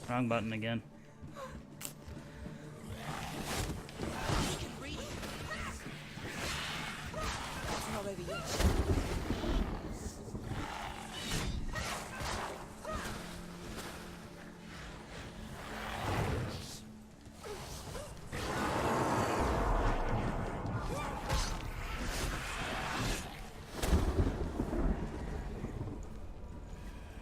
Wrong button again. not over yet.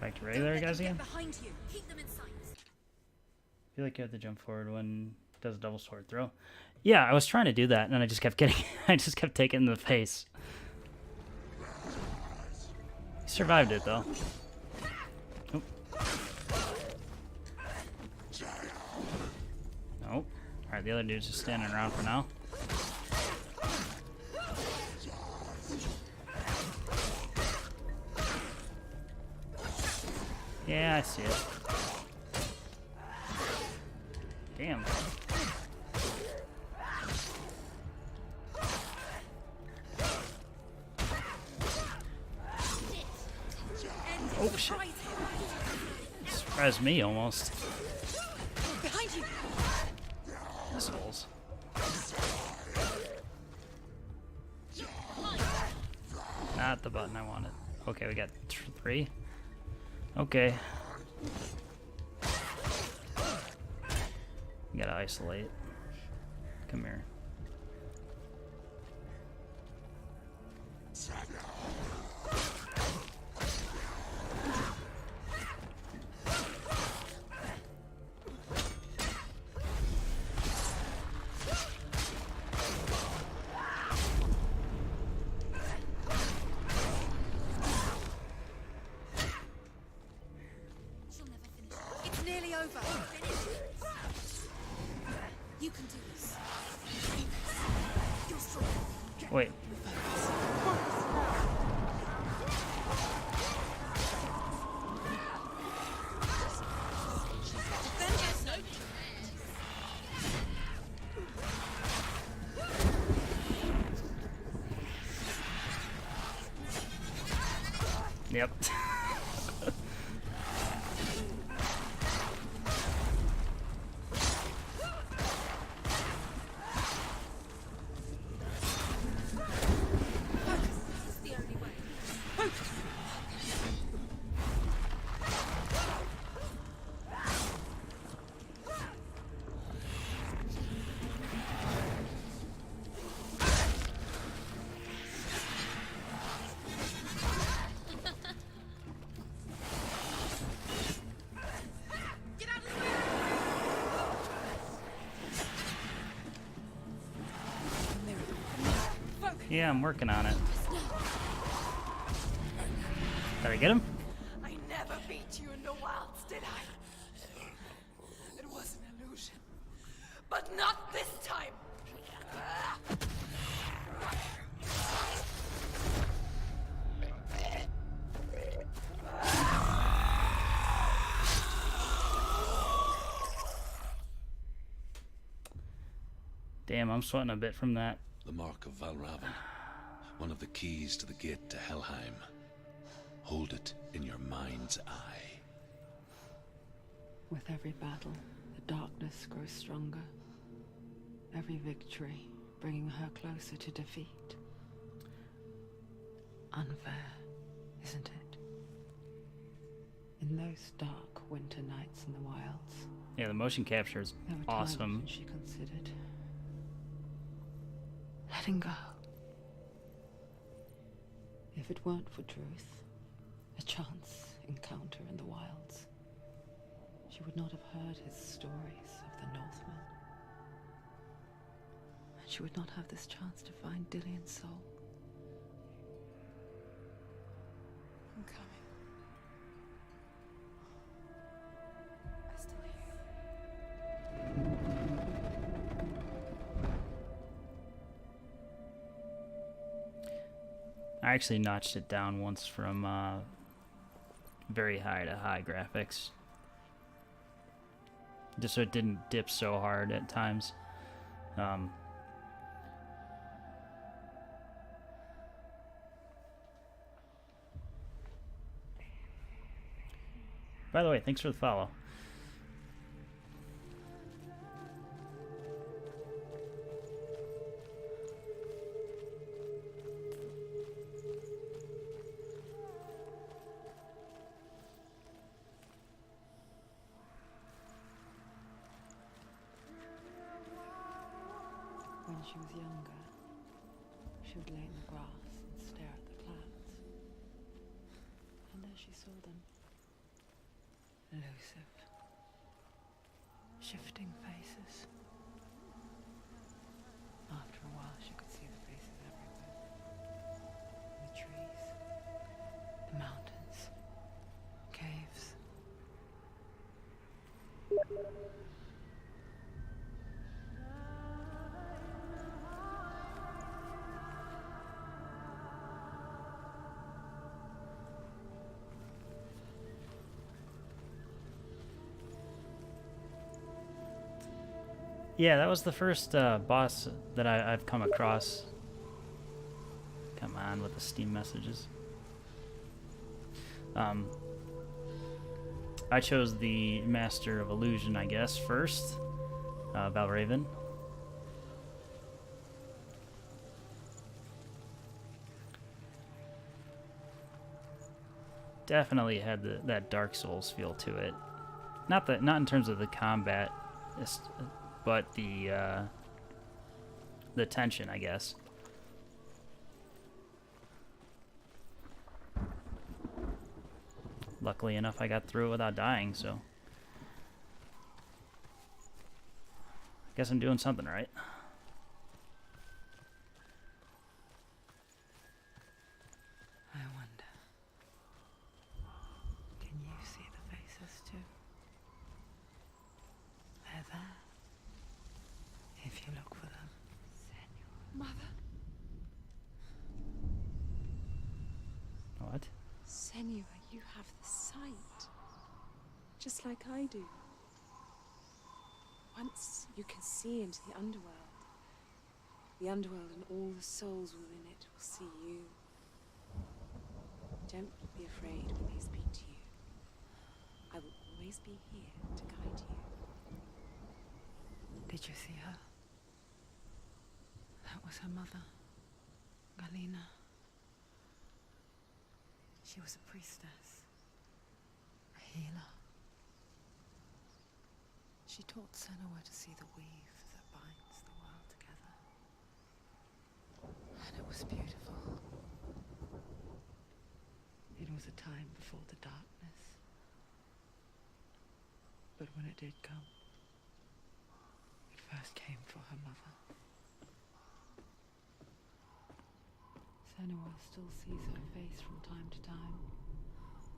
Back to regular guys again? Behind you. Keep them in sight. I feel like you have to jump forward when it does a double sword throw. Yeah, I was trying to do that, and then I just kept getting, I just kept taking the face. He survived it, though. Alright, the other dude's just standing around for now. Yeah, I see it. Damn. Oh shit. Surprised me almost. Behind you! Assholes. Not the button I wanted. Okay, we got 3. Okay. We gotta isolate. Come here. She'll never finish. It's nearly over. You can do this. You're strong. Wait. Yep. This is the only way. Get out of the way! Yeah, I'm working on it. Did I get him? I never beat you in the wilds, did I? It was an illusion. But not this time! Damn, I'm sweating a bit from that. The mark of Valravn. One of the keys to the gate to Helheim. Hold it in your mind's eye. With every battle, the darkness grows stronger. Every victory bringing her closer to defeat. Unfair, isn't it? In those dark winter nights in the wilds, Yeah, the motion capture is there were times awesome. when she considered letting go. If it weren't for truth, a chance encounter in the wilds, she would not have heard his stories of the Northmen. And she would not have this chance to find Dillion's soul. I'm coming. I still hear you. I actually notched it down once from very high to high graphics. Just so it didn't dip so hard at times. By the way, thanks for the follow. When she was younger, she would lay in the grass and stare at the clouds. And there she saw them. Elusive. Shifting faces. After a while, she could see the faces everywhere. In the trees, the mountains, caves. Yeah, that was the first boss that I've come across. Come on with the Steam messages. I chose the Master of Illusion, I guess, first. Valraven. Definitely had that Dark Souls feel to it. Not in terms of the combat, but the tension, I guess. Luckily enough, I got through it without dying, so I guess I'm doing something right. I wonder, can you see the faces too? They're there. If you look for them. Mother? What? Senua, you have the sight. Just like I do. Once you can see into the underworld and all the souls within it will see you. Don't be afraid when they speak to you. I will always be here to guide you. Did you see her? That was her mother, Galina. She was a priestess, a healer. She taught Senua to see the weave that binds the world together. And it was beautiful. It was a time before the darkness. But when it did come, it first came for her mother. Senua still sees her face from time to time,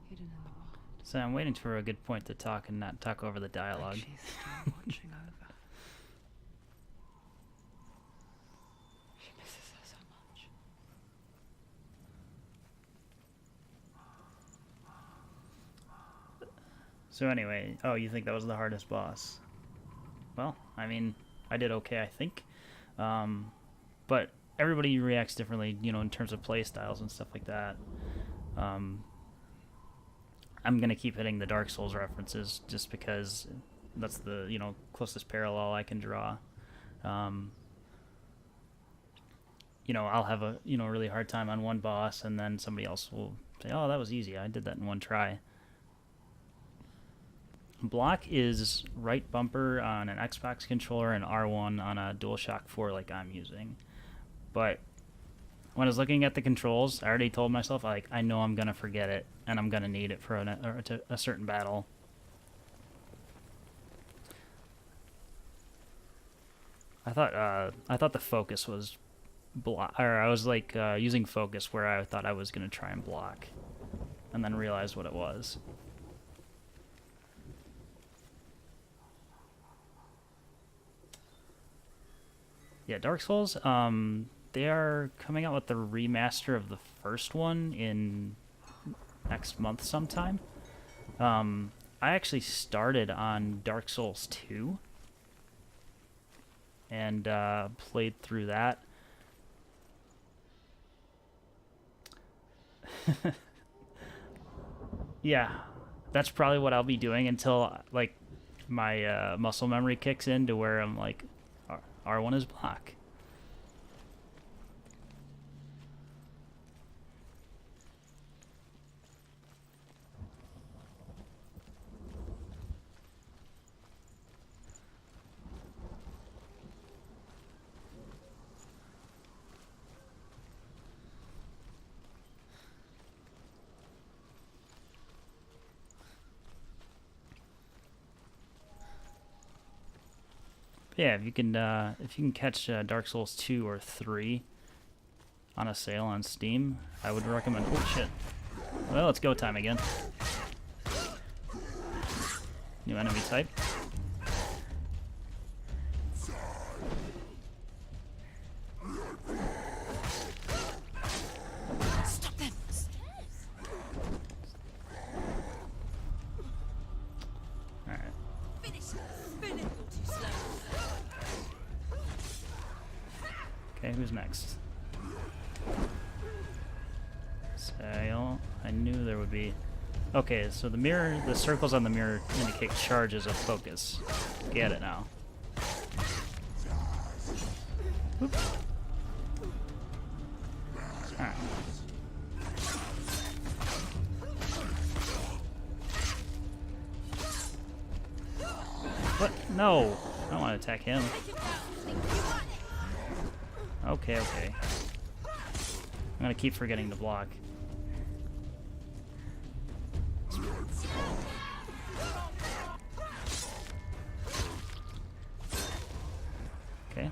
hidden in the wild. So I'm waiting for a good point to talk and not talk over the dialogue. Like she's still watching over. She misses her so much. So anyway, oh, you think that was the hardest boss? Well, I mean, I did okay, I think. But everybody reacts differently, you know, in terms of play styles and stuff like that. I'm gonna keep hitting the Dark Souls references just because that's the, you know, closest parallel I can draw. You know, I'll have a, you know, really hard time on one boss, and then somebody else will say, "Oh, that was easy. I did that in one try." Block is right bumper on an Xbox controller and R1 on a DualShock 4 like I'm using. But when I was looking at the controls, I already told myself, like, I know I'm going to forget it, and I'm going to need it for a certain battle. I thought the focus was block, or I was like using focus where I thought I was going to try and block, and then realized what it was. Yeah, Dark Souls, they are coming out with the remaster of the first one in next month sometime. I actually started on Dark Souls 2 and played through that. Yeah, that's probably what I'll be doing until like my muscle memory kicks in to where I'm like, R1 is block. Yeah, if you can catch Dark Souls 2 or 3 on a sale on Steam, I would recommend. Oh shit! Well, it's go time again. New enemy type. Stop them! All right. Finish! Finish! You're too slow. Okay, who's next? Sail. I knew there would be... Okay, so the mirror, the circles on the mirror indicate charges of focus. Get it now. Oop. Alright. What? No! I don't want to attack him. Okay, okay. I'm gonna keep forgetting to block. Okay.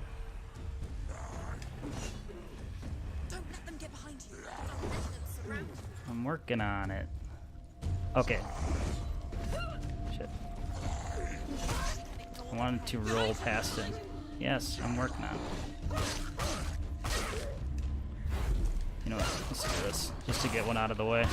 Don't let them get behind you. Don't let them surround you. I'm working on it. Okay. Shit. I wanted to roll past him. Yes, I'm working on it. You know what? Let's do this. Just to get one out of the way.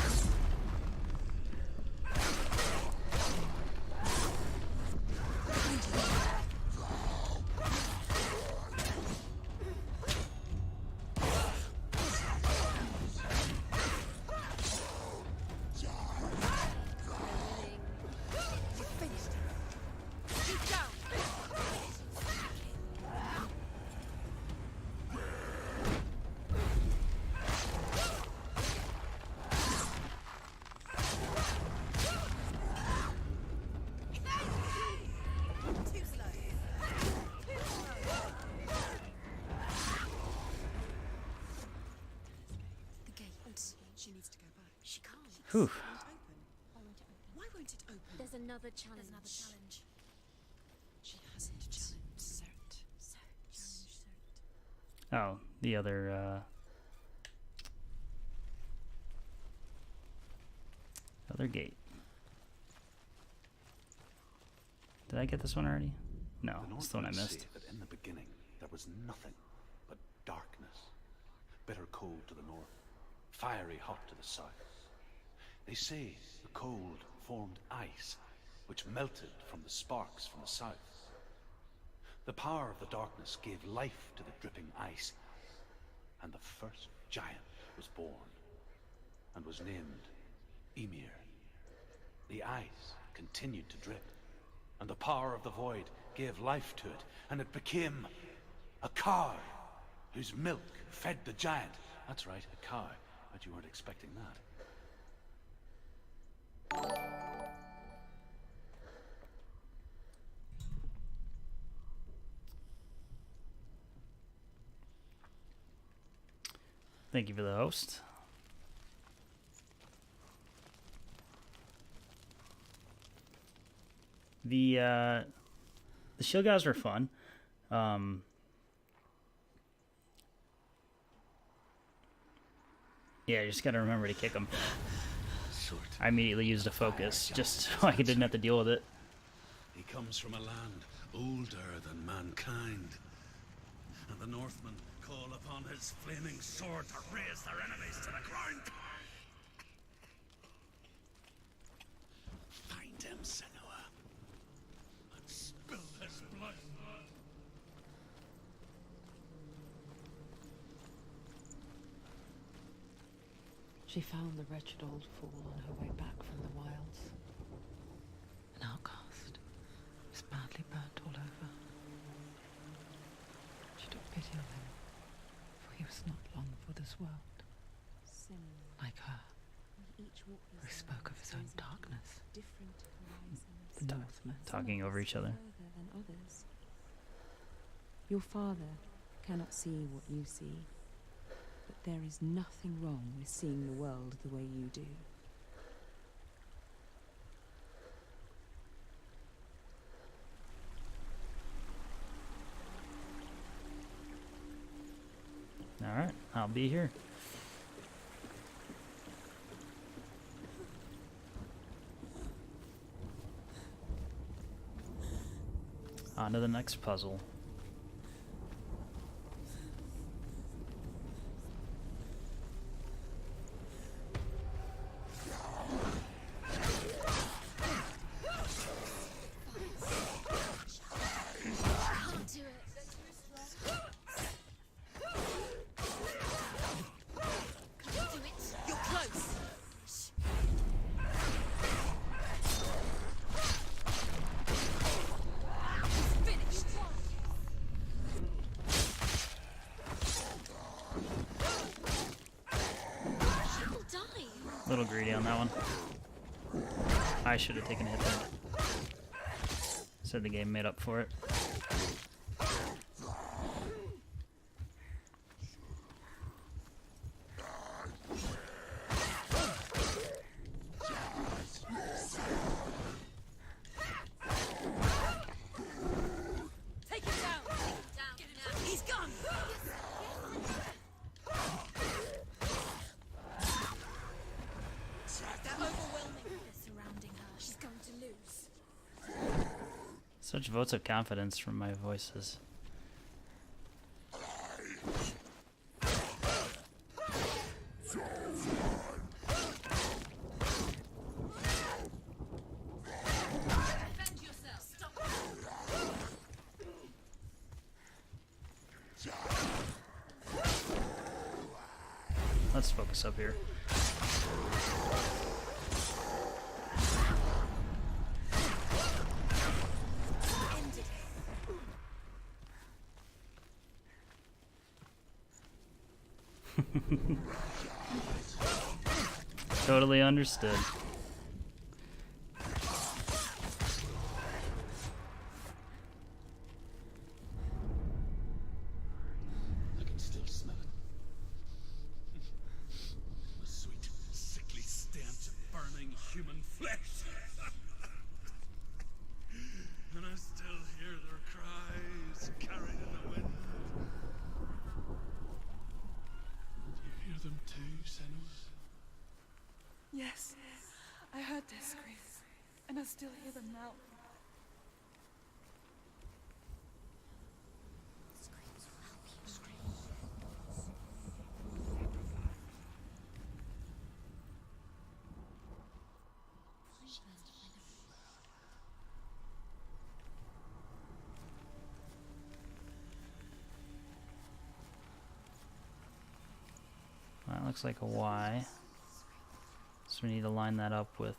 She needs to go back. She can't. Whew. Why won't it open? There's another challenge. She hasn't challenged Cert. Oh, the other, other gate. Did I get this one already? No, it's the one I missed. Say that in the beginning there was nothing but darkness. Bitter cold to the north, fiery hot to the south. They say the cold formed ice, which melted from the sparks from the south. The power of the darkness gave life to the dripping ice, and the first giant was born, and was named Ymir. The ice continued to drip, and the power of the void gave life to it, and it became a cow, whose milk fed the giant. That's right, a cow. Bet you weren't expecting that. Thank you for the host. The shield guys were fun. Yeah, you just gotta remember to kick them. I immediately used a focus, just so I didn't have to deal with it. He comes from a land older than mankind, and the Northmen call upon his flaming sword to raise their enemies to the ground. Find him, Senua, and spill his blood. She found the wretched old fool on her way back from the wilds. An outcast, was badly burnt all over. She took pity on him, for he was not long for this world. Like her, who spoke of his own darkness. The Northmen. Talking over each other. Your father cannot see what you see, but there is nothing wrong with seeing the world the way you do. Alright, I'll be here. On to the next puzzle. little greedy on that one. I should have taken a hit there. Said the game made up for it. Take him down! Get him down! He's gone! They're overwhelming. They're surrounding her. She's going to lose. Such votes of confidence from my voices. Defend yourself! Stop! Let's focus up here. Ended. Totally understood. I can still smell it. The sweet, sickly stench of burning human flesh. And I still hear their cries carried in the wind. Do you hear them too, Senua? Yes, I heard their screams, and I still hear them now. That looks like a Y. So we need to line that up with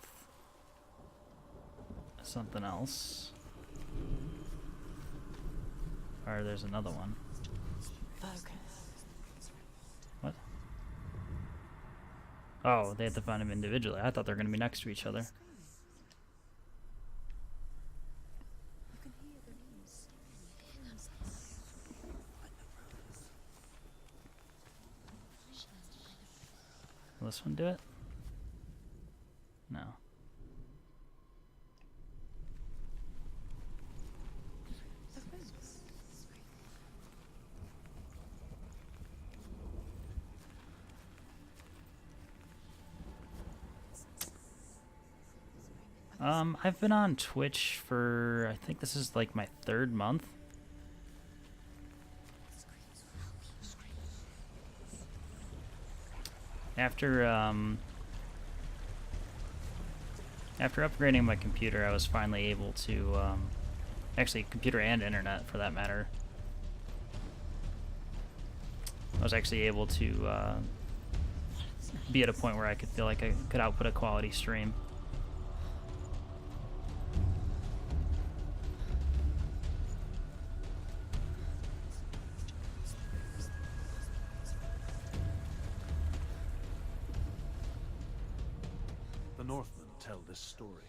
something else. Or there's another one. Focus. What? Oh, they have to find them individually. I thought they were going to be next to each other. You can hear the leaves. Will this one do it? No. I've been on Twitch for, I think this is like my 3rd month. After upgrading my computer, I was finally able to, actually computer and internet for that matter. I was actually able to be at a point where I could feel like I could output a quality stream. The Northmen tell this story.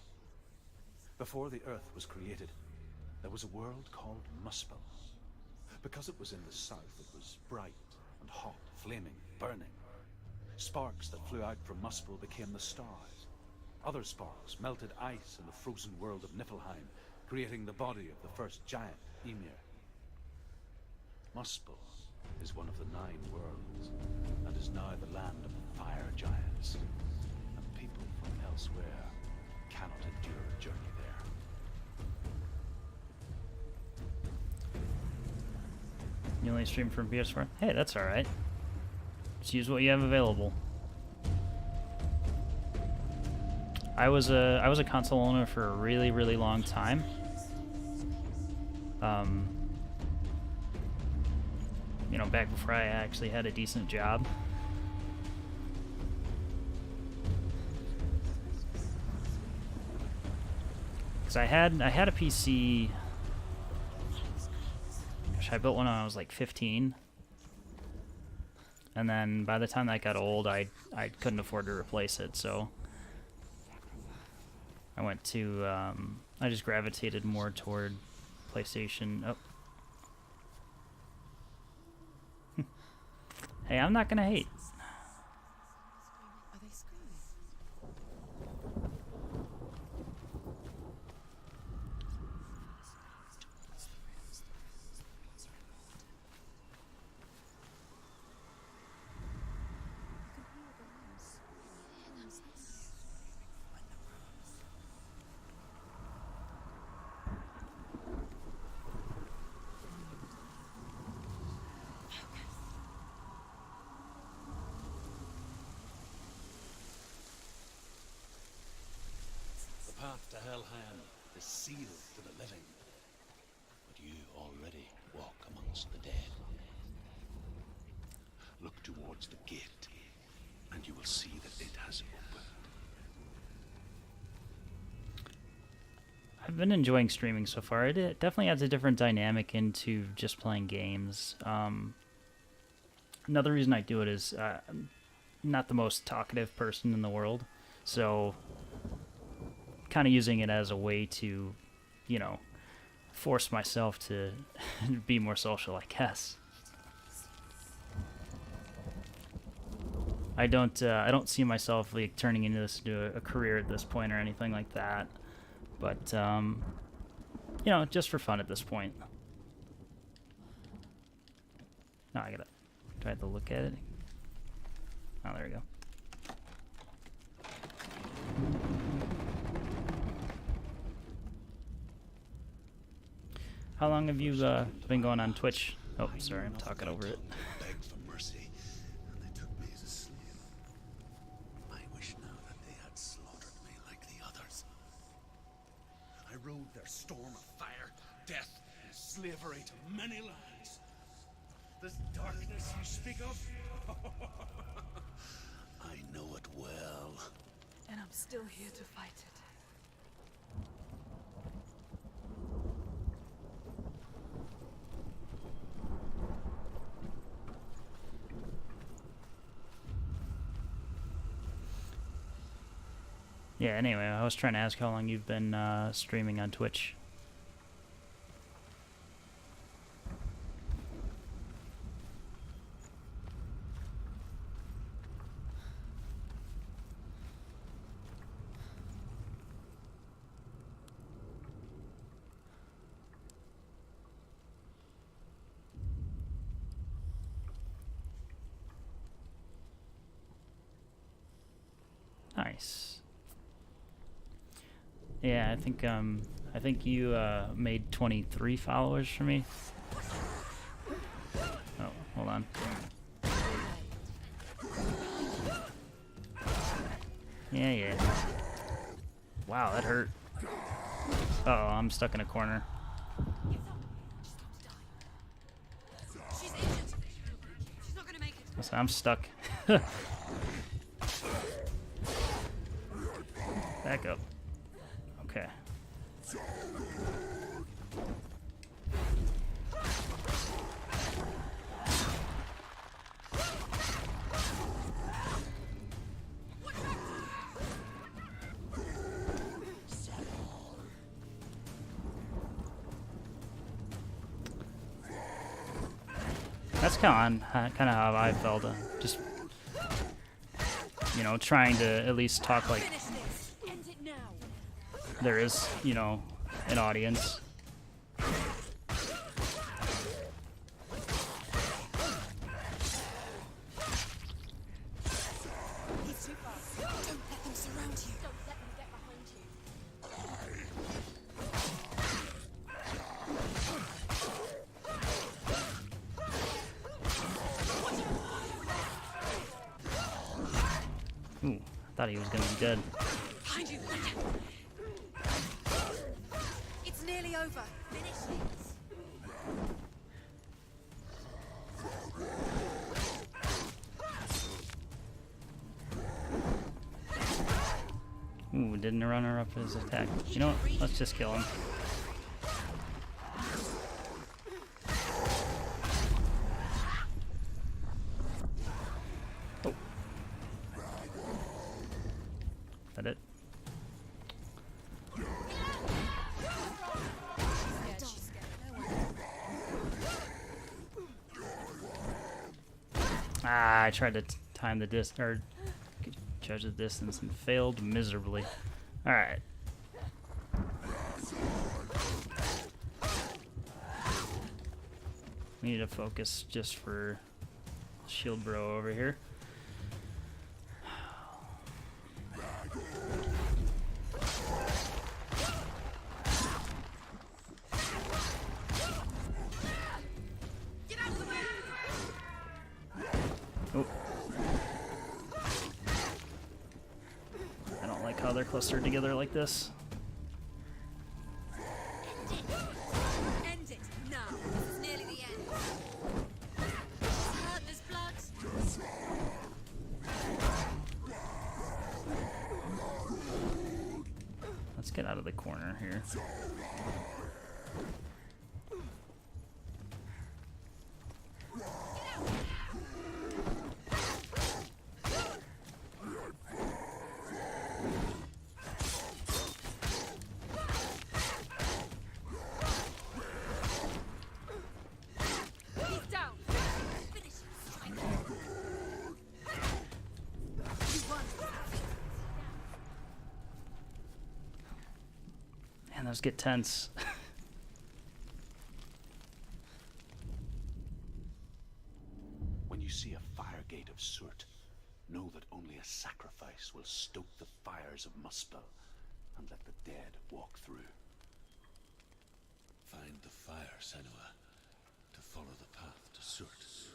Before the Earth was created, there was a world called Muspel. Because it was in the south, it was bright and hot, flaming, burning. Sparks that flew out from Muspel became the stars. Other sparks melted ice in the frozen world of Niflheim, creating the body of the first giant, Ymir. Muspel is one of the 9 worlds, and is now the land of the fire giants. And people from elsewhere cannot endure a journey there. You only stream from PS4? Hey, that's alright. Just use what you have available. I was a console owner for a really, really long time. You know, back before I actually had a decent job. Cause I had a PC. Gosh, I built one when I was like 15. and then by the time that got old, I couldn't afford to replace it, so I went to I just gravitated more toward PlayStation. Oh. Hey, I'm not gonna hate. Are they screaming? The path to Helheim is sealed to the living, but you already walk amongst the dead. Look towards the gate, and you will see that it has opened. I've been enjoying streaming so far. It definitely adds a different dynamic into just playing games. Another reason I do it is I'm not the most talkative person in the world, so kind of using it as a way to, you know, force myself to be more social, I guess. I don't see myself like turning into this into a career at this point or anything like that. But you know, just for fun at this point. No, I gotta. Do I have to look at it? Oh, there we go. How long have you been going on Twitch? Oh, sorry, I'm talking over it. Begged for mercy, and they took me as a slave. I wish now that they had slaughtered me like the others. I rode their storm of fire, death, and slavery to many lands. This darkness you speak of, I know it well. And I'm still here to fight it. Yeah, anyway, I was trying to ask how long you've been streaming on Twitch. Nice. Yeah, I think you made 23 followers for me. Oh, hold on. Yeah. Wow, that hurt. Uh oh, I'm stuck in a corner. She's injured. She's not gonna make it. Listen, I'm stuck. Back up. Okay. That's kind of how I felt. Just, you know, trying to at least talk like Finish this. End it now. there is, you know, an audience. He's too fast. Don't let them surround you. Don't let them get behind you. Ooh, I thought he was gonna be dead. Behind you. It's nearly over. Finish this. Ooh, didn't runner up his attack. You know what? Let's just kill him. Ah, I tried to time the or judge the distance and failed miserably. All right. We need to focus just for Shield Bro over here. Oh. I don't like how they're clustered together like this. End it now. It's nearly the end. Hurt, there's blood. Let's get out of the corner here. He's down. Finish him. Strike him. You won. Man, those get tense. When you see a fire gate of Surt, know that only a sacrifice will stoke the fires of Muspel and let the dead walk through. Find the fire, Senua, to follow the path to Surt.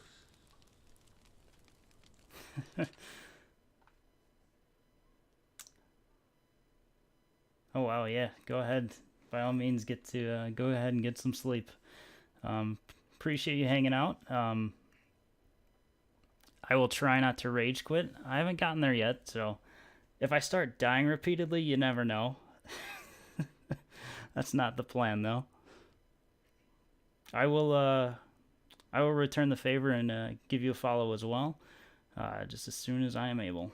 Oh wow, yeah. Go ahead. By all means, get to go ahead and get some sleep. Appreciate you hanging out. I will try not to rage quit. I haven't gotten there yet, so if I start dying repeatedly, you never know. That's not the plan, though. I will return the favor and give you a follow as well, just as soon as I am able.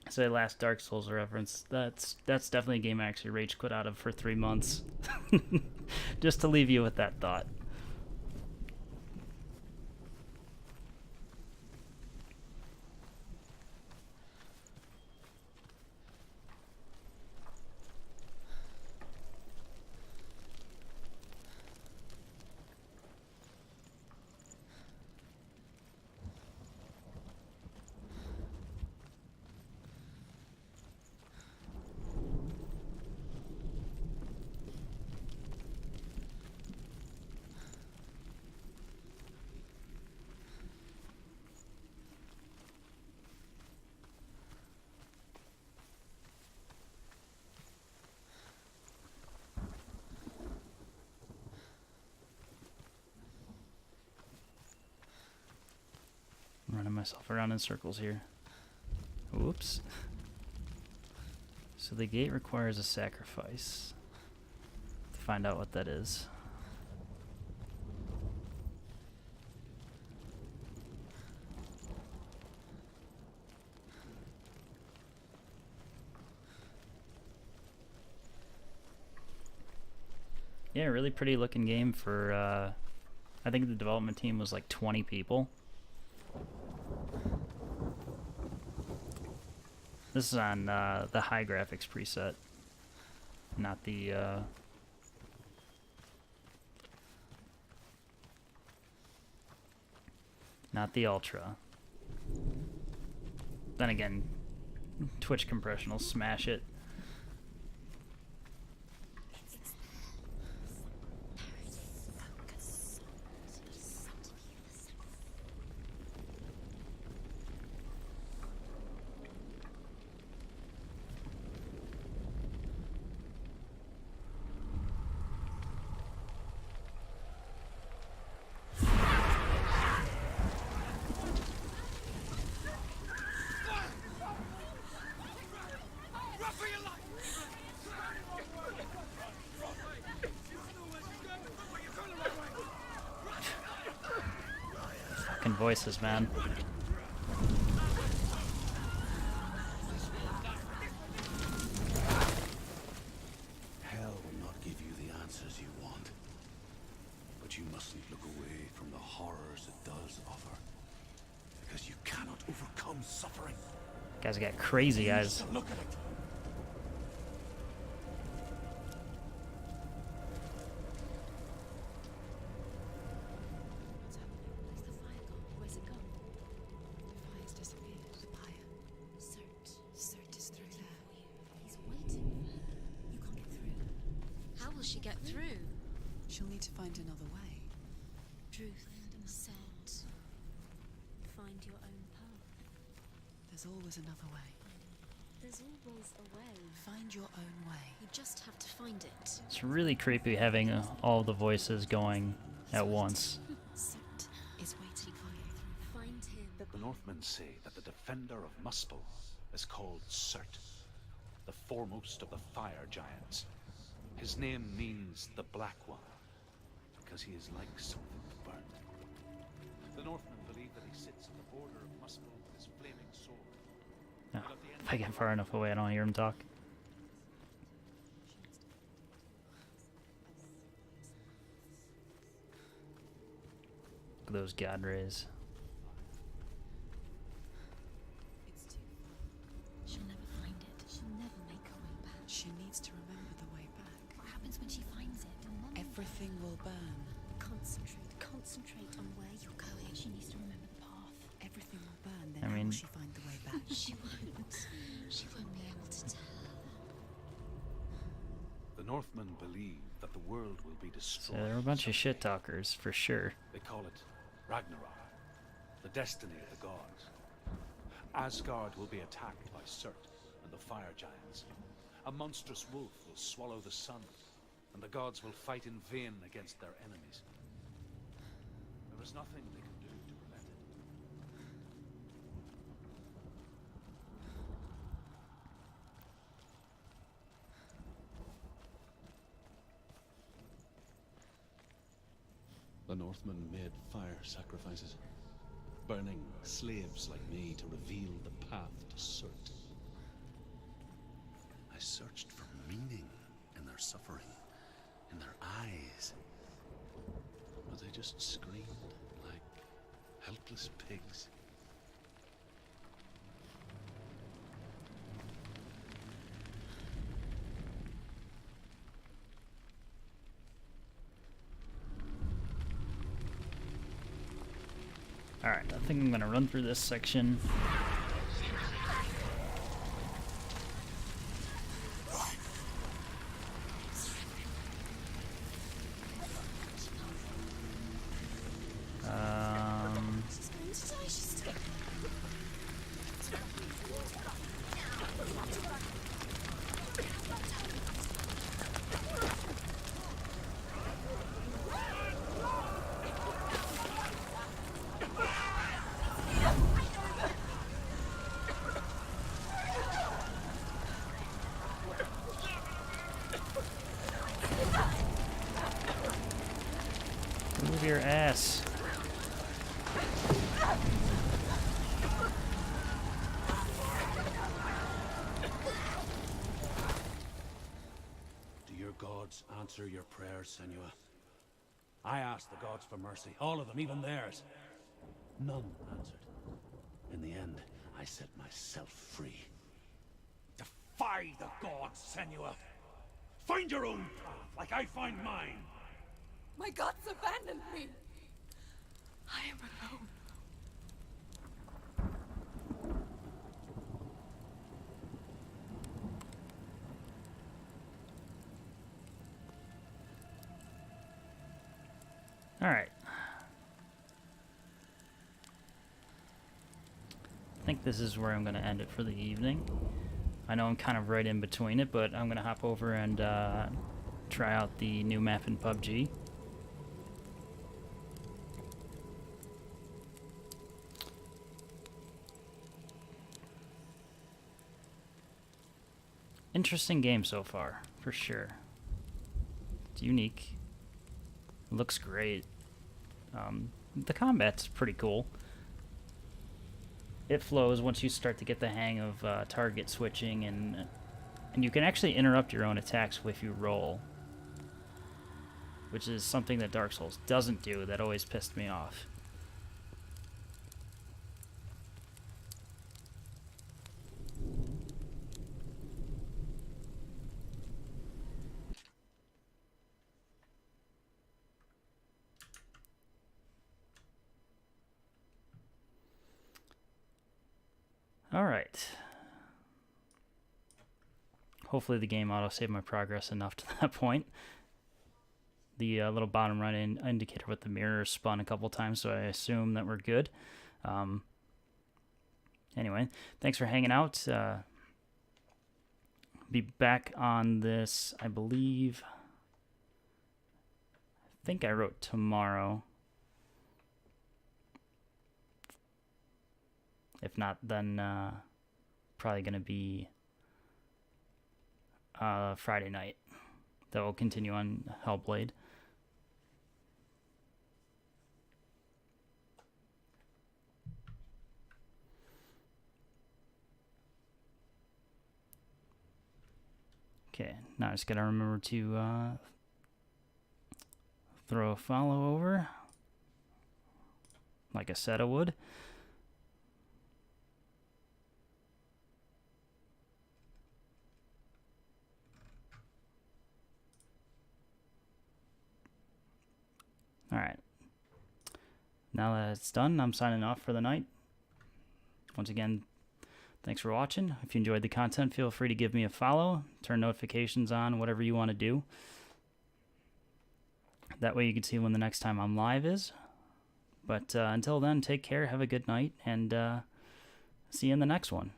Say last Dark Souls reference. That's definitely a game I actually rage quit out of for 3 months. Just to leave you with that thought. I'm running myself around in circles here. Whoops. So the gate requires a sacrifice. To find out what that is. Yeah, really pretty looking game for, I think the development team was like 20 people. This is on the high graphics preset, not the ultra. Then again, Twitch compression will smash it. voices, man. Hell will not give you the answers you want. But you mustn't look away from the horrors it does offer. Because you cannot overcome suffering. Guy's got crazy eyes. To look at it. What's happening? Where's the fire gone? Where's it gone? The fire's disappeared. The fire. Cert is through there. He's waiting for her. You can't get through. How will she get through? She'll need to find another way. Truth, Cert. Find your own path. There's always another way. There's always a way. Find your own way. You just have to find it. It's really creepy having all the voices going at once. Cert is waiting for you. Find him. The Northmen say that the defender of Muspel is called Cert, the foremost of the fire giants. His name means the Black One, because he is like something burnt. The Northmen believe that he sits at the border of Muspel with his flaming sword. Oh, And at the end if I get far enough away, I don't hear him talk. Look at those god rays. It's too far. She'll never find it. She'll never make her way back. She needs to remember the way back. What happens when she finds it? Everything will burn. Concentrate on where you're going. She needs to remember the path. Everything will burn. Then I how mean- will she find the way back? She won't. She won't be able to tell. The Northmen believe that the world will be So destroyed. they're a bunch of someday. shit talkers, for sure. They call it Ragnarok, the destiny of the gods. Asgard will be attacked by Cert and the fire giants. A monstrous wolf will swallow the sun, and the gods will fight in vain against their enemies. There is nothing they can do to prevent it. The Northmen made fire sacrifices, burning slaves like me to reveal the path to Cert. I searched for meaning in their suffering, in their eyes, but they just screamed like helpless pigs. Alright, I think I'm gonna run through this section. She's going to die. She's still. Move your ass. Do your gods answer your prayers, Senua? I asked the gods for mercy, all of them, even theirs. None answered. In the end, I set myself free. Defy the gods, Senua! Find your own path, like I find mine! My gods abandoned me. I am alone. Alright. I think this is where I'm going to end it for the evening. I know I'm kind of right in between it, but I'm going to hop over and try out the new map in PUBG. Interesting game so far, for sure. It's unique. Looks great. The combat's pretty cool. it flows once you start to get the hang of target switching, and you can actually interrupt your own attacks if you roll, which is something that Dark Souls doesn't do. That always pissed me off. All right. Hopefully the game auto-saved my progress enough to that point. The little bottom right indicator with the mirror spun a couple times, so I assume that we're good. Anyway, thanks for hanging out. Be back on this, I believe. I think I wrote tomorrow. If not, then probably going to be Friday night. That will continue on Hellblade. Okay, now I just got to remember to throw a follow over, like I said I would. Alright. Now that it's done, I'm signing off for the night. Once again, thanks for watching. If you enjoyed the content, feel free to give me a follow, turn notifications on, whatever you want to do. That way you can see when the next time I'm live is. But until then, take care, have a good night, and see you in the next one.